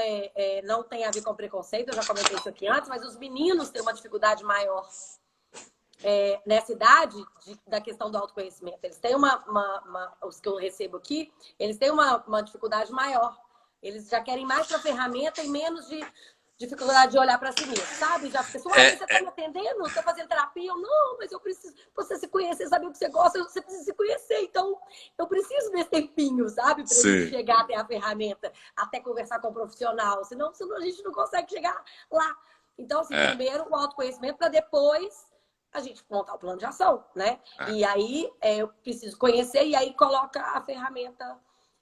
não tem a ver com preconceito, eu já comentei isso aqui antes, mas os meninos têm uma dificuldade maior nessa idade da questão do autoconhecimento. Eles têm os que eu recebo aqui, eles têm uma dificuldade maior. Eles já querem mais para a ferramenta e menos de dificuldade de olhar para si mesmo, sabe? Já fica assim, você está me atendendo? Estou fazendo terapia? Eu, não, mas eu preciso, você se conhecer, saber o que você gosta, você precisa se conhecer. Então, eu preciso desse tempinho, sabe? Para a gente sim, chegar até a ferramenta, até conversar com o profissional. Senão a gente não consegue chegar lá. Então, assim, é, primeiro o autoconhecimento para depois a gente montar o plano de ação, né? é, E aí eu preciso conhecer e aí coloca a ferramenta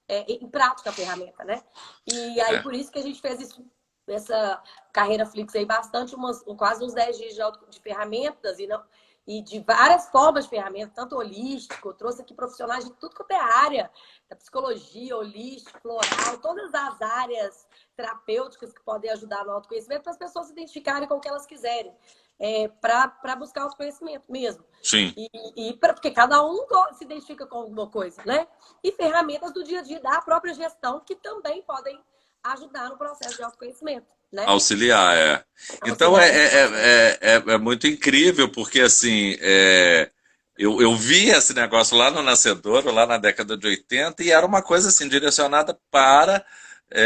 em prática a ferramenta, né? E aí é, por isso que a gente fez isso, essa carreira Flix aí bastante, quase uns 10 dias de ferramentas e de várias formas de ferramentas, tanto holístico, eu trouxe aqui profissionais de tudo quanto é área, da psicologia, holístico, floral, todas as áreas terapêuticas que podem ajudar no autoconhecimento para as pessoas se identificarem com o que elas quiserem. Para buscar autoconhecimento mesmo. sim. Porque cada um se identifica com alguma coisa, né? E ferramentas do dia a dia da própria gestão que também podem ajudar no processo de autoconhecimento, né? Auxiliar, é. Então Auxiliar nesse processo. é muito incrível, porque assim, eu vi esse negócio lá no Nascedouro, lá na década de 80 e era uma coisa assim, direcionada para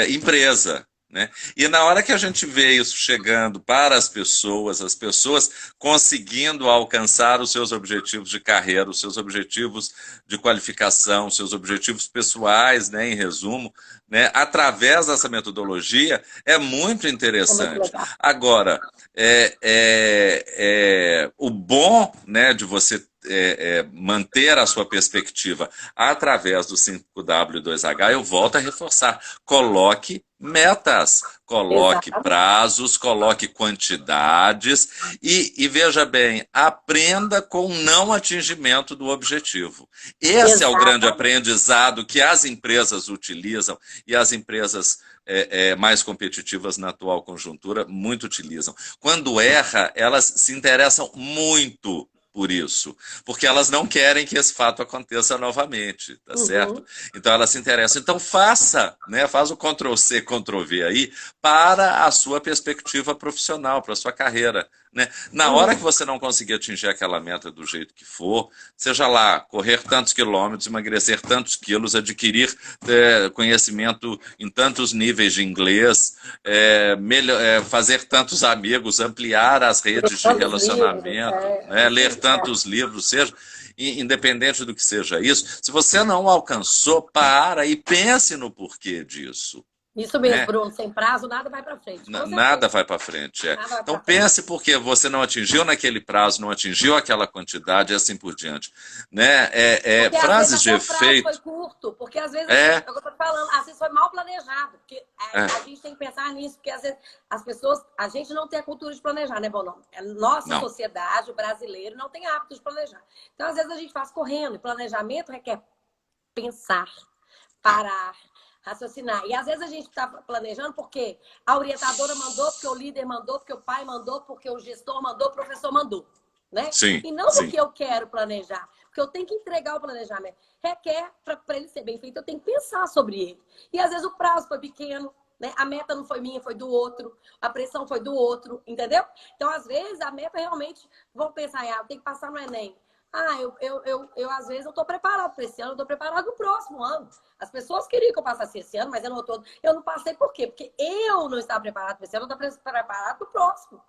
empresa. Né? E na hora que a gente vê isso chegando para as pessoas conseguindo alcançar os seus objetivos de carreira, os seus objetivos de qualificação, os seus objetivos pessoais, né, em resumo, né, através dessa metodologia, é muito É muito interessante. legal. Agora, o bom, né, de você manter a sua perspectiva através do 5W2H, eu volto a reforçar, coloque metas, coloque Exato. prazos, coloque quantidades e veja bem, aprenda com o não atingimento do objetivo. Esse é o grande Exatamente. aprendizado que as empresas utilizam e as empresas mais competitivas na atual conjuntura muito utilizam. Quando erra, elas se interessam muito por isso, porque elas não querem que esse fato aconteça novamente, tá certo? Uhum. Então elas se interessam. Então faça, né? Faz o Ctrl+C, Ctrl+V aí para a sua perspectiva profissional, para a sua carreira. Né? Na hora que Uhum. você não conseguir atingir aquela meta do jeito que for, seja lá, correr tantos quilômetros, emagrecer tantos quilos, adquirir conhecimento em tantos níveis de inglês, fazer tantos amigos, ampliar as redes de Tantos livros, relacionamento, né? isso Ler aí, tantos livros, seja independente do que seja isso, se você não alcançou, para e pense no porquê disso. isso mesmo, Né? Bruno. Sem prazo, nada vai para frente, com Nada certeza. vai para frente. Nada vai Então para frente. pense porque você não atingiu naquele prazo, não atingiu aquela quantidade e assim por diante. Né? Porque às vezes Frases de até o prazo foi efeito. curto, porque às vezes, assim, É, é o que eu tô falando, às vezes foi mal planejado, porque é, a gente tem que pensar nisso, porque às vezes as pessoas, a gente não tem a cultura de planejar, né, bom, não. Nossa não. sociedade, o brasileiro, não tem hábito de planejar. Então, às vezes a gente faz correndo, e planejamento requer pensar, É, parar, raciocinar. E às vezes a gente está planejando porque a orientadora mandou, porque o líder mandou, porque o pai mandou, porque o gestor mandou, o professor mandou. Né? sim, E não sim. porque eu quero planejar, porque eu tenho que entregar o planejamento. Requer, para ele ser bem feito, eu tenho que pensar sobre ele. E às vezes o prazo foi pequeno, né? A meta não foi minha, foi do outro, a pressão foi do outro, entendeu? Então, às vezes, a meta realmente, vão pensar, eu tenho que passar no Enem. Às vezes, eu estou preparado para esse ano, eu estou preparado para o próximo ano. As pessoas queriam que eu passasse esse ano, mas eu não passei por quê? Porque eu não estava preparado para esse ano, eu estou preparado para o próximo.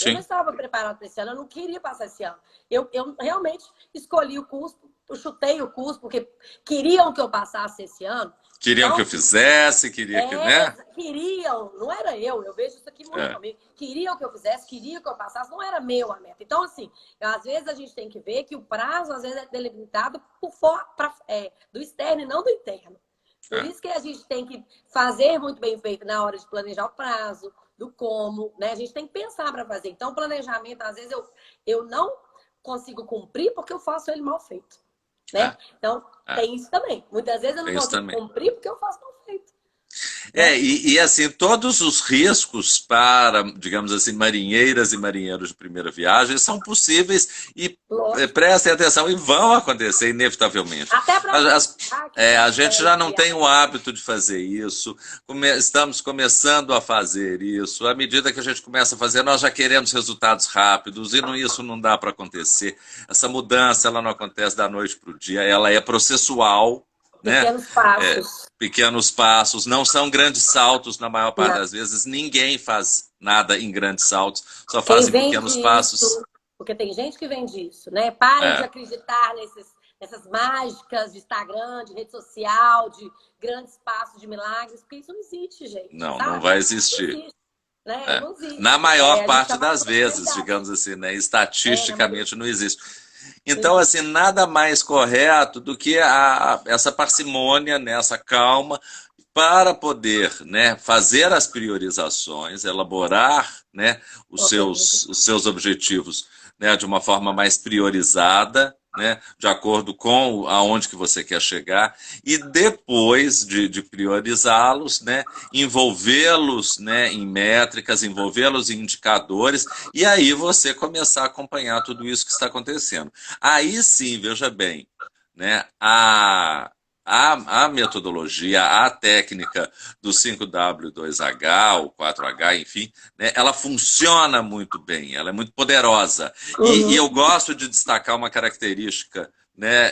Eu não Sim. estava preparado para esse ano, eu não queria passar esse ano. Eu realmente escolhi o curso, eu chutei o curso, porque queriam que eu passasse esse ano. Queriam que eu Então, fizesse, queria que, né? queriam, não era eu vejo isso aqui muito É, comigo. Queriam que eu fizesse, queriam que eu passasse, não era meu a meta. Então, assim, às vezes a gente tem que ver que o prazo, às vezes, é delimitado do externo e não do interno. Por é. isso que a gente tem que fazer muito bem feito na hora de planejar o prazo, do como, né? A gente tem que pensar para fazer. Então, o planejamento, às vezes, eu não consigo cumprir porque eu faço ele mal feito, É, né? Então, é. tem isso também. Muitas vezes eu não Tem isso consigo também. cumprir porque eu faço mal feito, né? E assim, todos os riscos para, digamos assim, marinheiras e marinheiros de primeira viagem são possíveis e Lógico. prestem atenção e vão acontecer inevitavelmente. Até para a gente que A tem gente férias já de não tem o viagem. hábito de fazer isso, estamos começando a fazer isso. À medida que a gente começa a fazer, nós já queremos resultados rápidos e isso não dá para acontecer. Essa mudança ela não acontece da noite para o dia, ela é processual, né? Pequenos É, passos. pequenos passos, não são grandes saltos na maior parte Não. das vezes. Ninguém faz nada em grandes saltos, só Quem fazem vende pequenos passos. isso, porque tem gente que vende isso, né? Parem de É, acreditar nessas mágicas de Instagram, de rede social, de grandes passos de milagres, porque isso não existe, gente, não, não sabe? vai Não existir. existe, né? É. Não existe. Na maior A gente parte está falando das de vezes, realidade. digamos assim, né? Na maioria Estatisticamente não existe. não Então, assim, existe. nada mais correto do que essa parcimônia, né, essa calma, para poder, né, fazer as priorizações, elaborar, né, os seus objetivos, né, de uma forma mais priorizada, né, de acordo com aonde que você quer chegar, e depois de priorizá-los, né, envolvê-los, né, em métricas, envolvê-los em indicadores, e aí você começar a acompanhar tudo isso que está acontecendo. Aí sim, veja bem, né, a metodologia, a técnica do 5W2H, o 4H, enfim, né, ela funciona muito bem, ela é muito poderosa. E Uhum. eu gosto de destacar uma característica, né,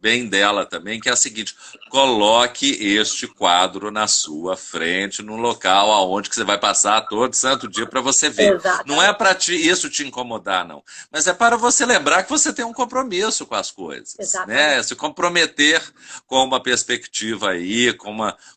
bem dela também, que é a seguinte: coloque este quadro na sua frente, num local aonde que você vai passar todo santo dia para você ver. Não é Exatamente. para isso te incomodar, não. Mas é para você lembrar que você tem um compromisso com as coisas, né? Exatamente. Se comprometer com uma perspectiva aí, com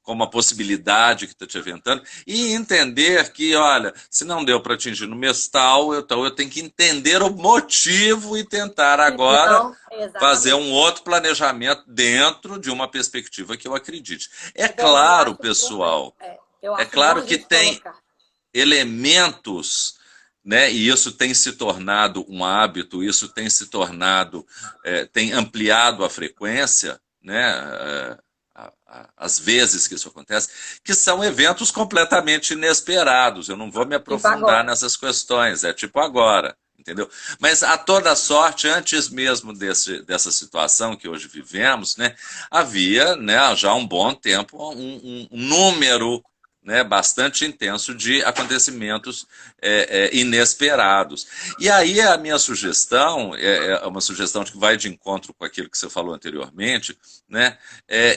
uma possibilidade que está te aventando, e entender que, olha, se não deu para atingir no mês tal, então eu tenho que entender o motivo e tentar E agora não, fazer exatamente. um outro planejamento dentro de uma perspectiva que eu acredite. É Bom, eu claro, acho bom, pessoal, eu é acho bom claro a que gente tem colocar. elementos, né, e isso tem se tornado um hábito, isso tem se tornado, tem ampliado a frequência, né, as vezes que isso acontece, que são eventos completamente inesperados. Eu não vou me Tipo aprofundar agora. nessas questões, é tipo agora. Entendeu? Mas a toda sorte, antes mesmo dessa situação que hoje vivemos, né, havia, né, já há um bom tempo um número, né, bastante intenso de acontecimentos inesperados. E aí a minha sugestão é uma sugestão que vai de encontro com aquilo que você falou anteriormente, né,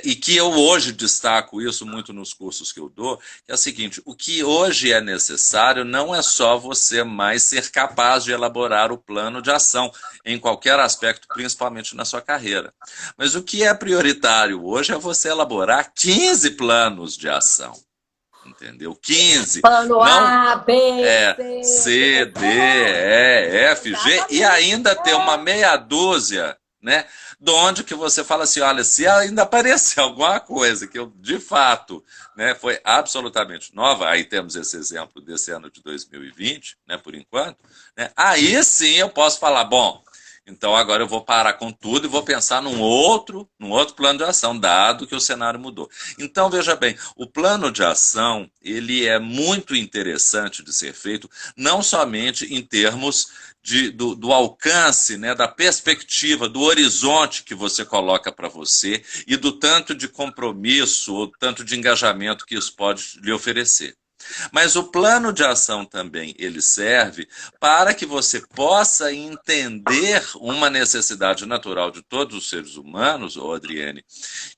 e que eu hoje destaco isso muito nos cursos que eu dou, que é o seguinte: o que hoje é necessário não é só você mais ser capaz de elaborar o plano de ação em qualquer aspecto, principalmente na sua carreira. Mas o que é prioritário hoje é você elaborar 15 planos de ação. Entendeu? 15. Plano Não A, B, C, D, C, D, E, F, G e exatamente. ainda ter uma meia dúzia, né? De onde que você fala assim: olha, se ainda aparecer alguma coisa que eu, de fato, né, foi absolutamente nova, aí temos esse exemplo desse ano de 2020, né, por enquanto, né, aí sim eu posso falar: bom, então agora eu vou parar com tudo e vou pensar num outro plano de ação, dado que o cenário mudou. Então, veja bem, o plano de ação, ele é muito interessante de ser feito, não somente em termos do alcance, né, da perspectiva, do horizonte que você coloca para você e do tanto de compromisso ou tanto de engajamento que isso pode lhe oferecer. Mas o plano de ação também, ele serve para que você possa entender uma necessidade natural de todos os seres humanos, ô Adriene,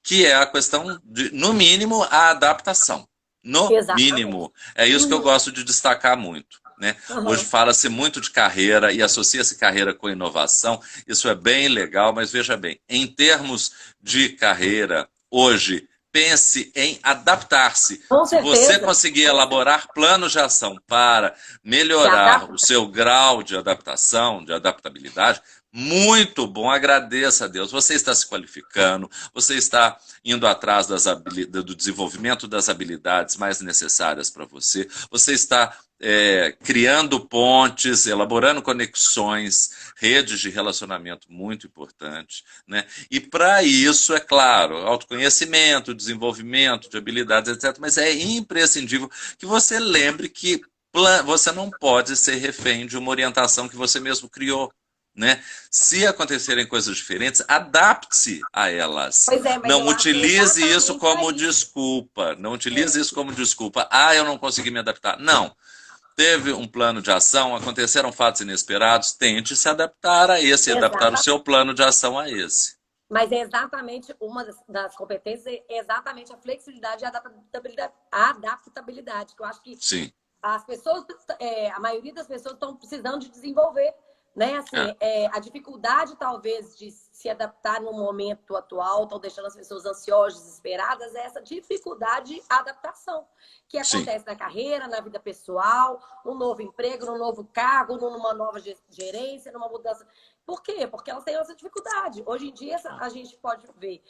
que é a questão de, no mínimo, a adaptação. No Exatamente. mínimo. É isso que eu Uhum, gosto de destacar muito. Né? Hoje uhum. fala-se muito de carreira e associa-se carreira com inovação. Isso é bem legal, mas veja bem, em termos de carreira, hoje, pense em adaptar-se. Com Se você certeza. conseguir Com certeza. elaborar planos de ação para Se melhorar o adapta. seu grau de adaptação, de adaptabilidade, muito bom, agradeça a Deus. Você está se qualificando, você está indo atrás do desenvolvimento das habilidades mais necessárias para você, você está criando pontes, elaborando conexões, redes de relacionamento muito importantes, né? E para isso, é claro, autoconhecimento, desenvolvimento de habilidades, etc. Mas é imprescindível que você lembre que você não pode ser refém de uma orientação que você mesmo criou. Né? Se acontecerem coisas diferentes, adapte-se a elas. Pois é, mas Não eu acho que é utilize isso exatamente como isso. desculpa. Não utilize É, isso como desculpa. Ah, eu não consegui me adaptar. Não. Teve um plano de ação, aconteceram fatos inesperados, tente se adaptar a esse, adaptar o seu exatamente. plano de ação a esse. Mas é exatamente uma das competências, é exatamente a flexibilidade e a adaptabilidade, a adaptabilidade, que eu acho que Sim. as pessoas, a maioria das pessoas estão precisando de desenvolver, né? É. Assim, a dificuldade talvez de se adaptar no momento atual, estão deixando as pessoas ansiosas, desesperadas, é essa dificuldade de adaptação que Sim. acontece na carreira, na vida pessoal, no novo emprego, no novo cargo, numa nova gerência, numa mudança. Por quê? Porque elas têm essa dificuldade. Hoje em dia, a gente pode ver,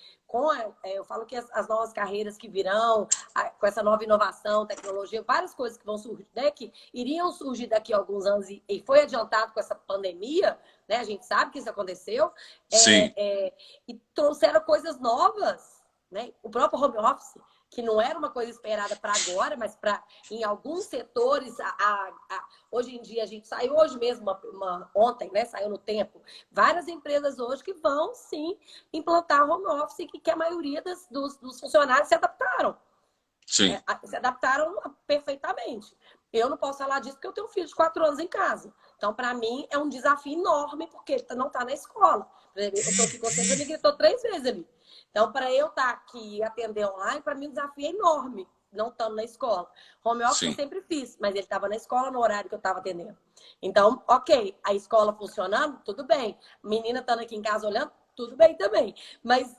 eu falo que as novas carreiras que virão, com essa nova inovação, tecnologia, várias coisas que vão surgir, né, que iriam surgir daqui a alguns anos e foi adiantado com essa pandemia, né, a gente sabe que isso aconteceu, Sim. e trouxeram coisas novas, né, o próprio home office, que não era uma coisa esperada para agora, mas para em alguns setores, hoje em dia a gente saiu hoje mesmo, ontem, né, saiu no tempo, várias empresas hoje que vão sim implantar home office e que a maioria dos funcionários se adaptaram. Sim. Se adaptaram perfeitamente. Eu não posso falar disso porque eu tenho um filho de 4 anos em casa. Então, para mim, é um desafio enorme, porque ele não está na escola. Por exemplo, eu estou aqui com você, ele me gritou 3 vezes ali. Então, para eu estar aqui e atender online, para mim o desafio é enorme, não estando na escola. Home office eu Sim. sempre fiz, mas ele estava na escola no horário que eu estava atendendo. Então, ok, a escola funcionando, tudo bem. Menina estando aqui em casa olhando, tudo bem também. Mas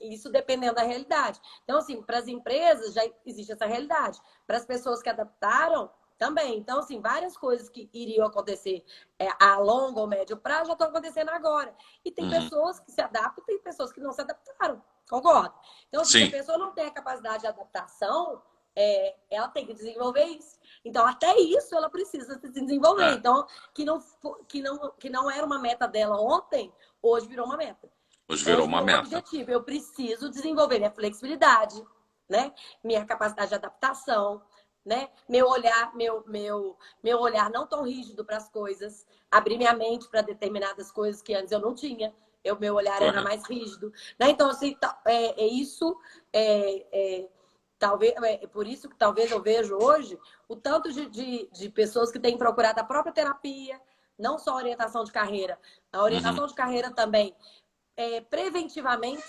isso dependendo da realidade. Então, assim, para as empresas já existe essa realidade. Para as pessoas que adaptaram, também. Então, assim, várias coisas que iriam acontecer a longo ou médio prazo já estão acontecendo agora. E tem Uhum. pessoas que se adaptam, tem pessoas que não se adaptaram. Concordo? Então, assim, se a Sim. pessoa não tem a capacidade de adaptação, ela tem que desenvolver isso. Então, até isso ela precisa se desenvolver. É. Então, que não era uma meta dela ontem, hoje virou uma meta. Hoje virou Hoje uma virou um meta. objetivo. Eu preciso desenvolver minha flexibilidade, né? Minha capacidade de adaptação, né? Meu olhar não tão rígido para as coisas, abrir minha mente para determinadas coisas que antes eu não tinha. Meu olhar era Correto. mais rígido, né? Então, assim, isso talvez por isso que talvez eu vejo hoje o tanto de pessoas que têm procurado a própria terapia, não só a orientação de carreira, a Uhum. orientação de carreira também preventivamente,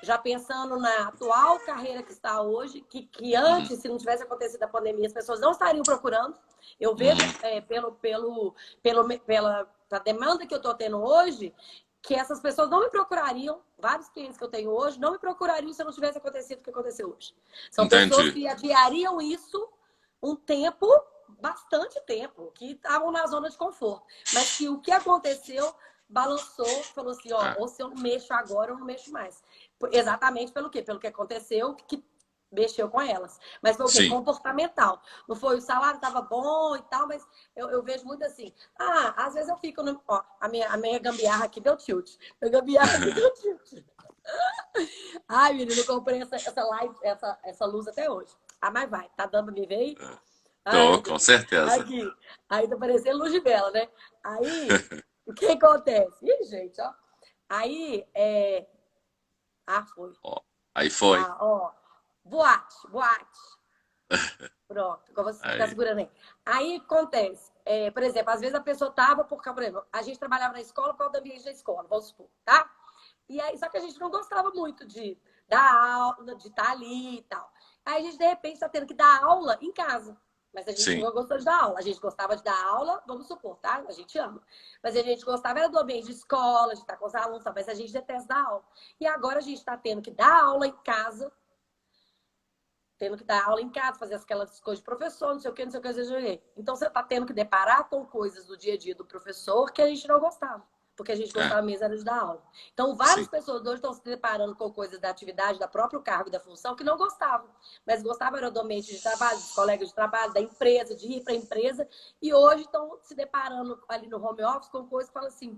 já pensando na atual carreira que está hoje, que Uhum. antes, se não tivesse acontecido a pandemia, as pessoas não estariam procurando. Eu vejo Uhum. pela demanda que eu estou tendo hoje, que essas pessoas não me procurariam, vários clientes que eu tenho hoje, não me procurariam se não tivesse acontecido o que aconteceu hoje. São pessoas Entendi. que adiariam isso um tempo, bastante tempo, que estavam na zona de conforto. Mas que o que aconteceu balançou, falou assim, ó, É. ou se eu não mexo agora, eu não mexo mais. Exatamente pelo quê? Pelo que aconteceu, que mexeu com elas. Mas foi o quê? Sim. Comportamental. Não foi o salário estava bom e tal, mas eu vejo muito assim. Às vezes eu fico no. Ó, a minha gambiarra aqui deu tilt. Minha gambiarra aqui deu tilt. Ai, menino, eu comprei essa live, essa luz até hoje. Mas vai, tá dando pra me ver aí? Ai, meu Tô, com Deus. certeza. Aqui. Aí tá parecendo luz de vela, né? Aí, o que acontece? Ih, gente, ó. Aí, foi. Ó, aí foi. Ó. Boate. Pronto, eu vou ficar Aí. segurando aí. Aí acontece, por exemplo, às vezes a pessoa tava, por exemplo, a gente trabalhava na escola, qual é o ambiente da escola, vamos supor, tá? E aí, só que a gente não gostava muito de dar aula, de estar ali e tal. Aí a gente, de repente, está tendo que dar aula em casa. Mas a gente Sim. não gostou de dar aula. A gente gostava de dar aula, vamos supor, tá? A gente ama. Mas a gente gostava era do ambiente de escola, de estar com os alunos, mas a gente detesta dar aula. E agora a gente está tendo que dar aula em casa, tendo que dar aula em casa, fazer aquelas coisas de professor, não sei o que, não sei o que, não sei o que. Então você está tendo que deparar com coisas do dia a dia do professor que a gente não gostava. Porque a gente É. gostava mesmo era de dar aula. Então, várias Sim. pessoas hoje estão se deparando com coisas da atividade, da próprio cargo e da função que não gostavam. Mas gostavam era do ambiente de trabalho, dos colegas de trabalho, da empresa, de ir para a empresa. E hoje estão se deparando ali no home office com coisas que falam assim,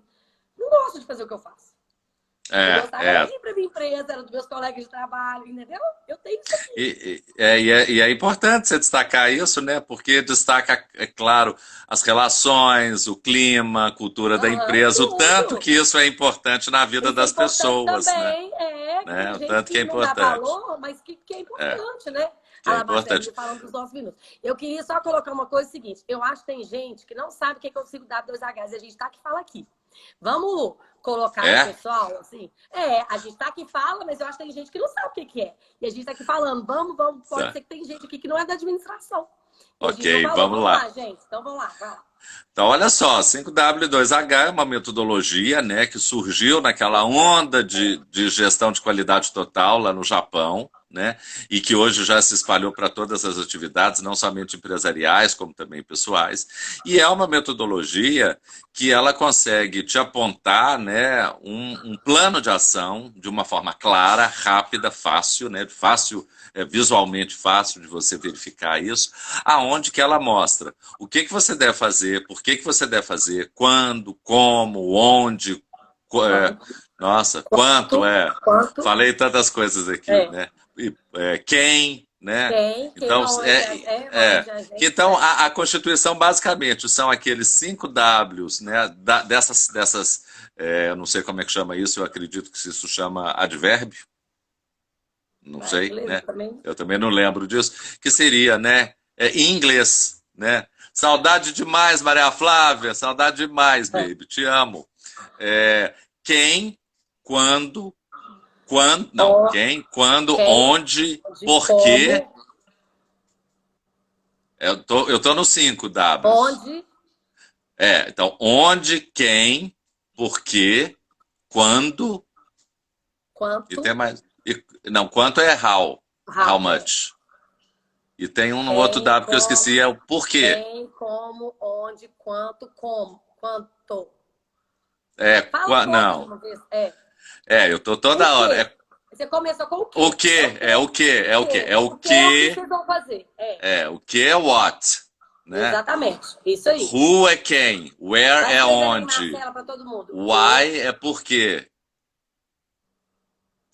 não gosto de fazer o que eu faço. Eu É, gostava era é. de ir para minha empresa, era dos meus colegas de trabalho, entendeu? Eu tenho isso aqui. E é importante você destacar isso, né? Porque destaca, é claro, as relações, o clima, a cultura da Aham, empresa, o tanto tudo. que isso é importante na vida Isso é das importante pessoas, né? também. Que Né? tem O gente tanto que é que não dá importante. valor, mas que é É, importante, né? que A é La Marcela importante. me falando dos nossos minutos. Eu queria só colocar uma coisa seguinte. Eu acho que tem gente que não sabe o que é o ciclo W2H. E a gente tá aqui e fala aqui. Vamos colocar pro É? pessoal, assim? A gente tá aqui e fala, mas eu acho que tem gente que não sabe o que é. E a gente tá aqui falando, vamos. Pode Tá. ser que tem gente aqui que não é da administração. E a gente não Ok, falou. vamos Vamos lá. lá, gente. Então vamos lá, vai lá. Então, olha só, 5W2H é uma metodologia, né, que surgiu naquela onda de gestão de qualidade total lá no Japão, né, e que hoje já se espalhou para todas as atividades, não somente empresariais, como também pessoais. E é uma metodologia que ela consegue te apontar, né, um plano de ação de uma forma clara, rápida, fácil, né, visualmente fácil de você verificar isso, aonde que ela mostra o que você deve fazer, por que você deve fazer, quando, como, onde, Quanto? nossa, quanto é. Quanto? Falei tantas coisas aqui, É. né? Quem, né? Quem, Então, onde, a gente, então a Constituição basicamente são aqueles 5 Ws, né? Eu não sei como é que chama isso, eu acredito que isso chama advérbio, não sei, beleza, né? também. Eu também não lembro disso, que seria, né? Em inglês, né? Saudade demais, Maria Flávia. Saudade demais, baby. Te amo. Quem, quando, não. Ó, Quem, quando, quem, onde, onde, por quê. como, Eu tô no 5 Ws. onde, Então, onde, quem, por quê, quando, e tem quanto, mais. Não, quanto é how. How how, much. E tem um no outro quem, W que eu esqueci, é o porquê. quem, como, onde, quanto, como, quanto. Fala quanto de Não. uma vez. Eu tô O toda hora. quê? Você começou com o O quê? quê? É o quê? O É o quê? quê? É o O que é o que quê? vocês vão fazer? O que é what, né? Exatamente. Isso aí. Who é quem? Where Vai é escrevendo aí na onde? tela para todo mundo. O quê? Why é por quê?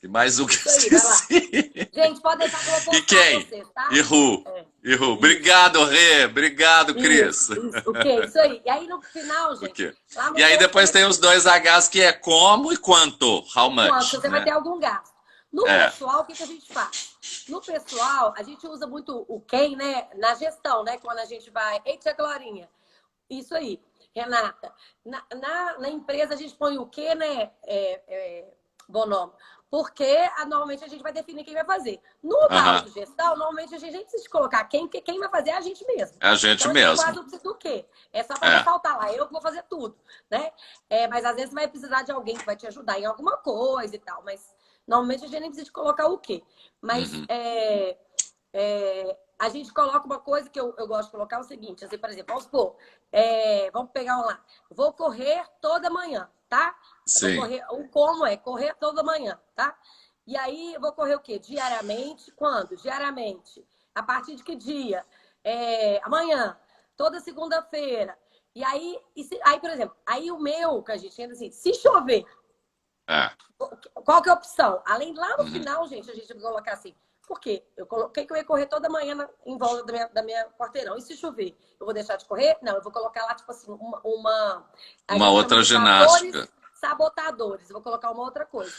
E mais um que eu Isso aí, vai lá. esqueci. Gente, pode deixar que eu vou E postar quem? vocês, tá? E who? É. E who? Isso, Obrigado, Rê. Obrigado, Cris. isso. O quê? Isso aí. E aí no final, O gente, quê? lá no E aí post depois também tem vai os ter dois Hs que é como e quanto. How e quanto much, você vai ter né? algum gasto. No É. pessoal, o que a gente faz? No pessoal, a gente usa muito o quem, né? Na gestão, né? Quando a gente vai. Eita, Glorinha. Isso aí, Renata. Na empresa, a gente põe o quê, né? Bonome. Porque normalmente a gente vai definir quem vai fazer. No da Aham. autogestão, normalmente a gente precisa colocar quem, porque quem vai fazer é a gente mesmo. É a gente Então a gente quase mesmo. não precisa do quê? É só para É. ressaltar lá, eu que vou fazer tudo, né? Mas às vezes você vai precisar de alguém que vai te ajudar em alguma coisa e tal. Mas normalmente a gente nem precisa de colocar o quê. Mas Uhum. a gente coloca uma coisa que eu gosto de colocar é o seguinte, assim, por exemplo, vamos supor, vamos pegar um lá, vou correr toda manhã, tá? Eu vou Sim. correr, o como é correr toda manhã, tá? E aí eu vou correr o quê? Diariamente? Quando? Diariamente. A partir de que dia? Amanhã, toda segunda-feira. E aí, por exemplo, aí o meu, que a gente entra assim, se chover, É. qual que é a opção? Além lá no Uhum. final, gente, a gente vai colocar assim. Por quê? Eu coloquei que eu ia correr toda manhã em volta da minha quarteirão. E se chover? Eu vou deixar de correr? Não, eu vou colocar lá, tipo assim, a Uma gente chama outra de fatores ginástica. sabotadores. Eu vou colocar uma outra coisa.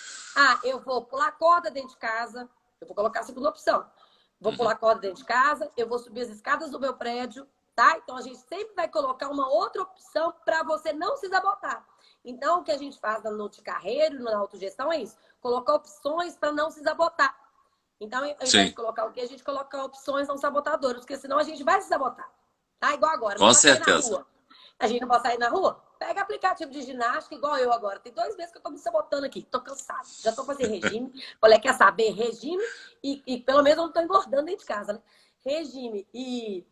Eu vou pular corda dentro de casa. Eu vou colocar a segunda opção. Vou pular corda dentro de casa. Eu vou subir as escadas do meu prédio. Tá? Então, a gente sempre vai colocar uma outra opção para você não se sabotar. Então, o que a gente faz no de carreira e na autogestão é isso. Colocar opções para não se sabotar. Então, ao invés de colocar o que, a gente coloca opções não sabotadoras, porque senão a gente vai se sabotar. Tá? Igual agora, não Com pode sair na certeza. rua. A gente não pode sair na rua? Pega aplicativo de ginástica, igual eu agora. Tem 2 meses que eu tô me sabotando aqui. Tô cansada. Já tô fazendo regime. Falei, quer saber? Regime e pelo menos eu não tô engordando dentro de casa, né? Regime e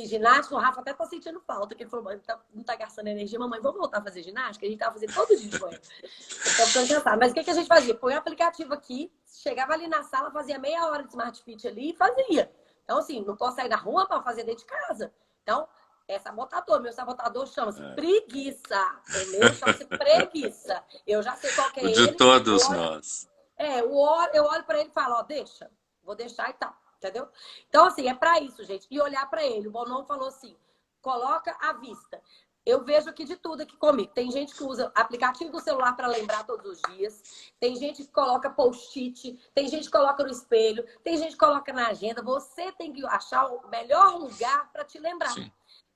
ginástica, o Rafa até tá sentindo falta, que ele falou, não tá gastando energia, mamãe, vamos voltar a fazer ginástica? A gente tava fazendo todo dia com ele. Eu tô ficando cansada. Mas o que a gente fazia? Põe o aplicativo aqui, chegava ali na sala, fazia meia hora de Smart Fit ali e fazia. Então, assim, não posso sair da rua para fazer dentro de casa. Então, é sabotador. Meu sabotador chama-se preguiça. O meu chama-se preguiça. Eu já sei qual que é O de ele. todos nós. Eu olho para ele e falo, ó, deixa. Vou deixar e tal. Entendeu? Então, assim, é para isso, gente. E olhar para ele. O Bonon falou assim, coloca à vista. Eu vejo aqui de tudo aqui comigo. Tem gente que usa aplicativo do celular para lembrar todos os dias. Tem gente que coloca post-it. Tem gente que coloca no espelho. Tem gente que coloca na agenda. Você tem que achar o melhor lugar para te lembrar. Sim.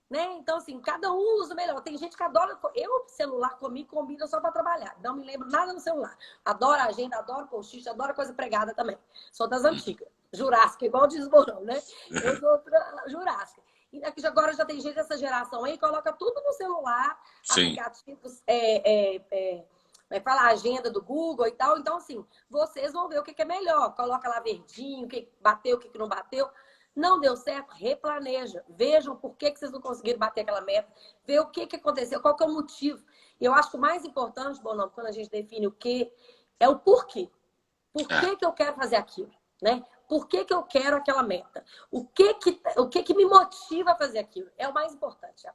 Né? Então, assim, cada um usa o melhor. Tem gente que adora... Eu, celular comigo, combina só para trabalhar. Não me lembro nada no celular. Adoro agenda, adoro post-it, adoro coisa pregada também. Sou das antigas. Jurássica, igual diz o Morão, né? Eu sou Jurássica. E aqui agora já tem gente dessa geração aí, coloca tudo no celular, Sim. aplicativos, vai falar agenda do Google e tal. Então, assim, vocês vão ver o que é melhor. Coloca lá verdinho, o que bateu, o que não bateu. Não deu certo, replaneja. Vejam por que vocês não conseguiram bater aquela meta. Vê o que aconteceu, qual que é o motivo. E eu acho que o mais importante, Bonão, quando a gente define o que, é o porquê. Por que eu quero fazer aquilo, né? Por que eu quero aquela meta? O que me motiva a fazer aquilo? É o mais importante.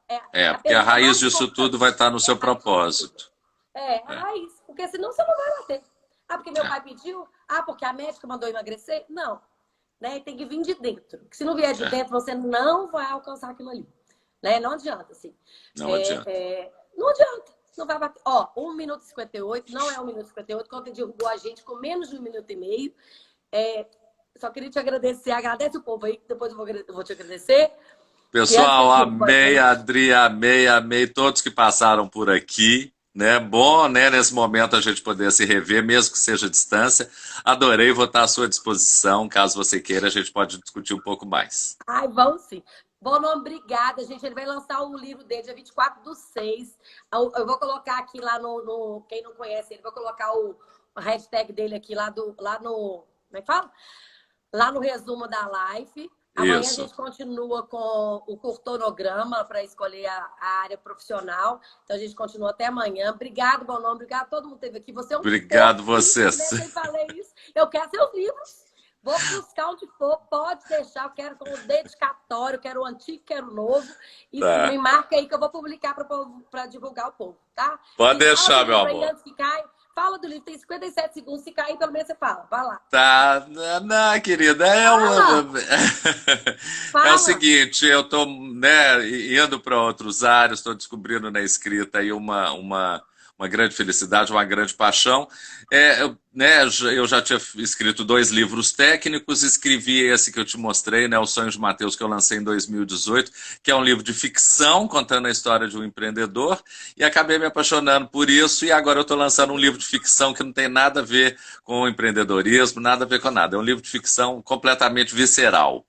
Porque a raiz disso tudo vai estar no seu propósito. A raiz. Porque senão você não vai bater. Porque meu pai pediu? Porque a médica mandou emagrecer? Não. Né? Tem que vir de dentro. Porque se não vier de dentro, você não vai alcançar aquilo ali. Né? Não adianta, assim. Não adianta. Não adianta. Não vai bater. 1 minuto e 58, não é 1 minuto e 58. Quando derrubou a gente com menos de 1 minuto e meio. Só queria te agradecer. Agradece o povo aí, que depois eu vou te agradecer. Pessoal, amei, Gente. Adri, amei todos que passaram por aqui, né? Bom, né, nesse momento a gente poder se rever, mesmo que seja à distância. Adorei, vou estar à sua disposição, caso você queira, a gente pode discutir um pouco mais. Ai, vamos sim. Bom nome, obrigada, gente. Ele vai lançar o livro dele dia 24/6. Eu vou colocar aqui lá quem não conhece ele, vou colocar o hashtag dele aqui lá no. Como é que fala? Lá no resumo da live. Amanhã a Isso. gente continua com o curtonograma para escolher a área profissional. Então a gente continua até amanhã. Obrigado, bom nome, obrigado a todo mundo que esteve aqui. Você é um Obrigado fofinho, né? vocês. Sempre falei isso. Eu quero seus livros. Vou buscar onde for, pode deixar. Eu quero com o dedicatório, quero o antigo, quero o novo. E me Tá. marca aí que eu vou publicar para divulgar o povo, tá? Pode E fala do deixar, meu livro aí amor. antes que cai. Fala do livro, tem 57 segundos. Se cair, pelo menos você fala. Vai lá. Tá, não, querida, Fala! é o Fala! seguinte, eu estou, né, indo para outros áreas, estou descobrindo na escrita aí uma grande felicidade, uma grande paixão. Né, eu já tinha escrito 2 livros técnicos, escrevi esse que eu te mostrei, né, O Sonho de Mateus, que eu lancei em 2018, que é um livro de ficção, contando a história de um empreendedor, e acabei me apaixonando por isso, e agora eu estou lançando um livro de ficção que não tem nada a ver com empreendedorismo, nada a ver com nada. É um livro de ficção completamente visceral.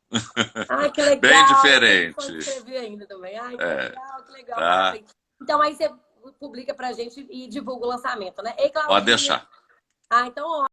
Ai, que Bem legal! Eu tenho que diferente. escrever ainda também. Ai, É, que legal, tá? parabéns. Então aí você publica pra gente e divulga o lançamento, né? Ei, Pode Claudinha. deixar. Ah, então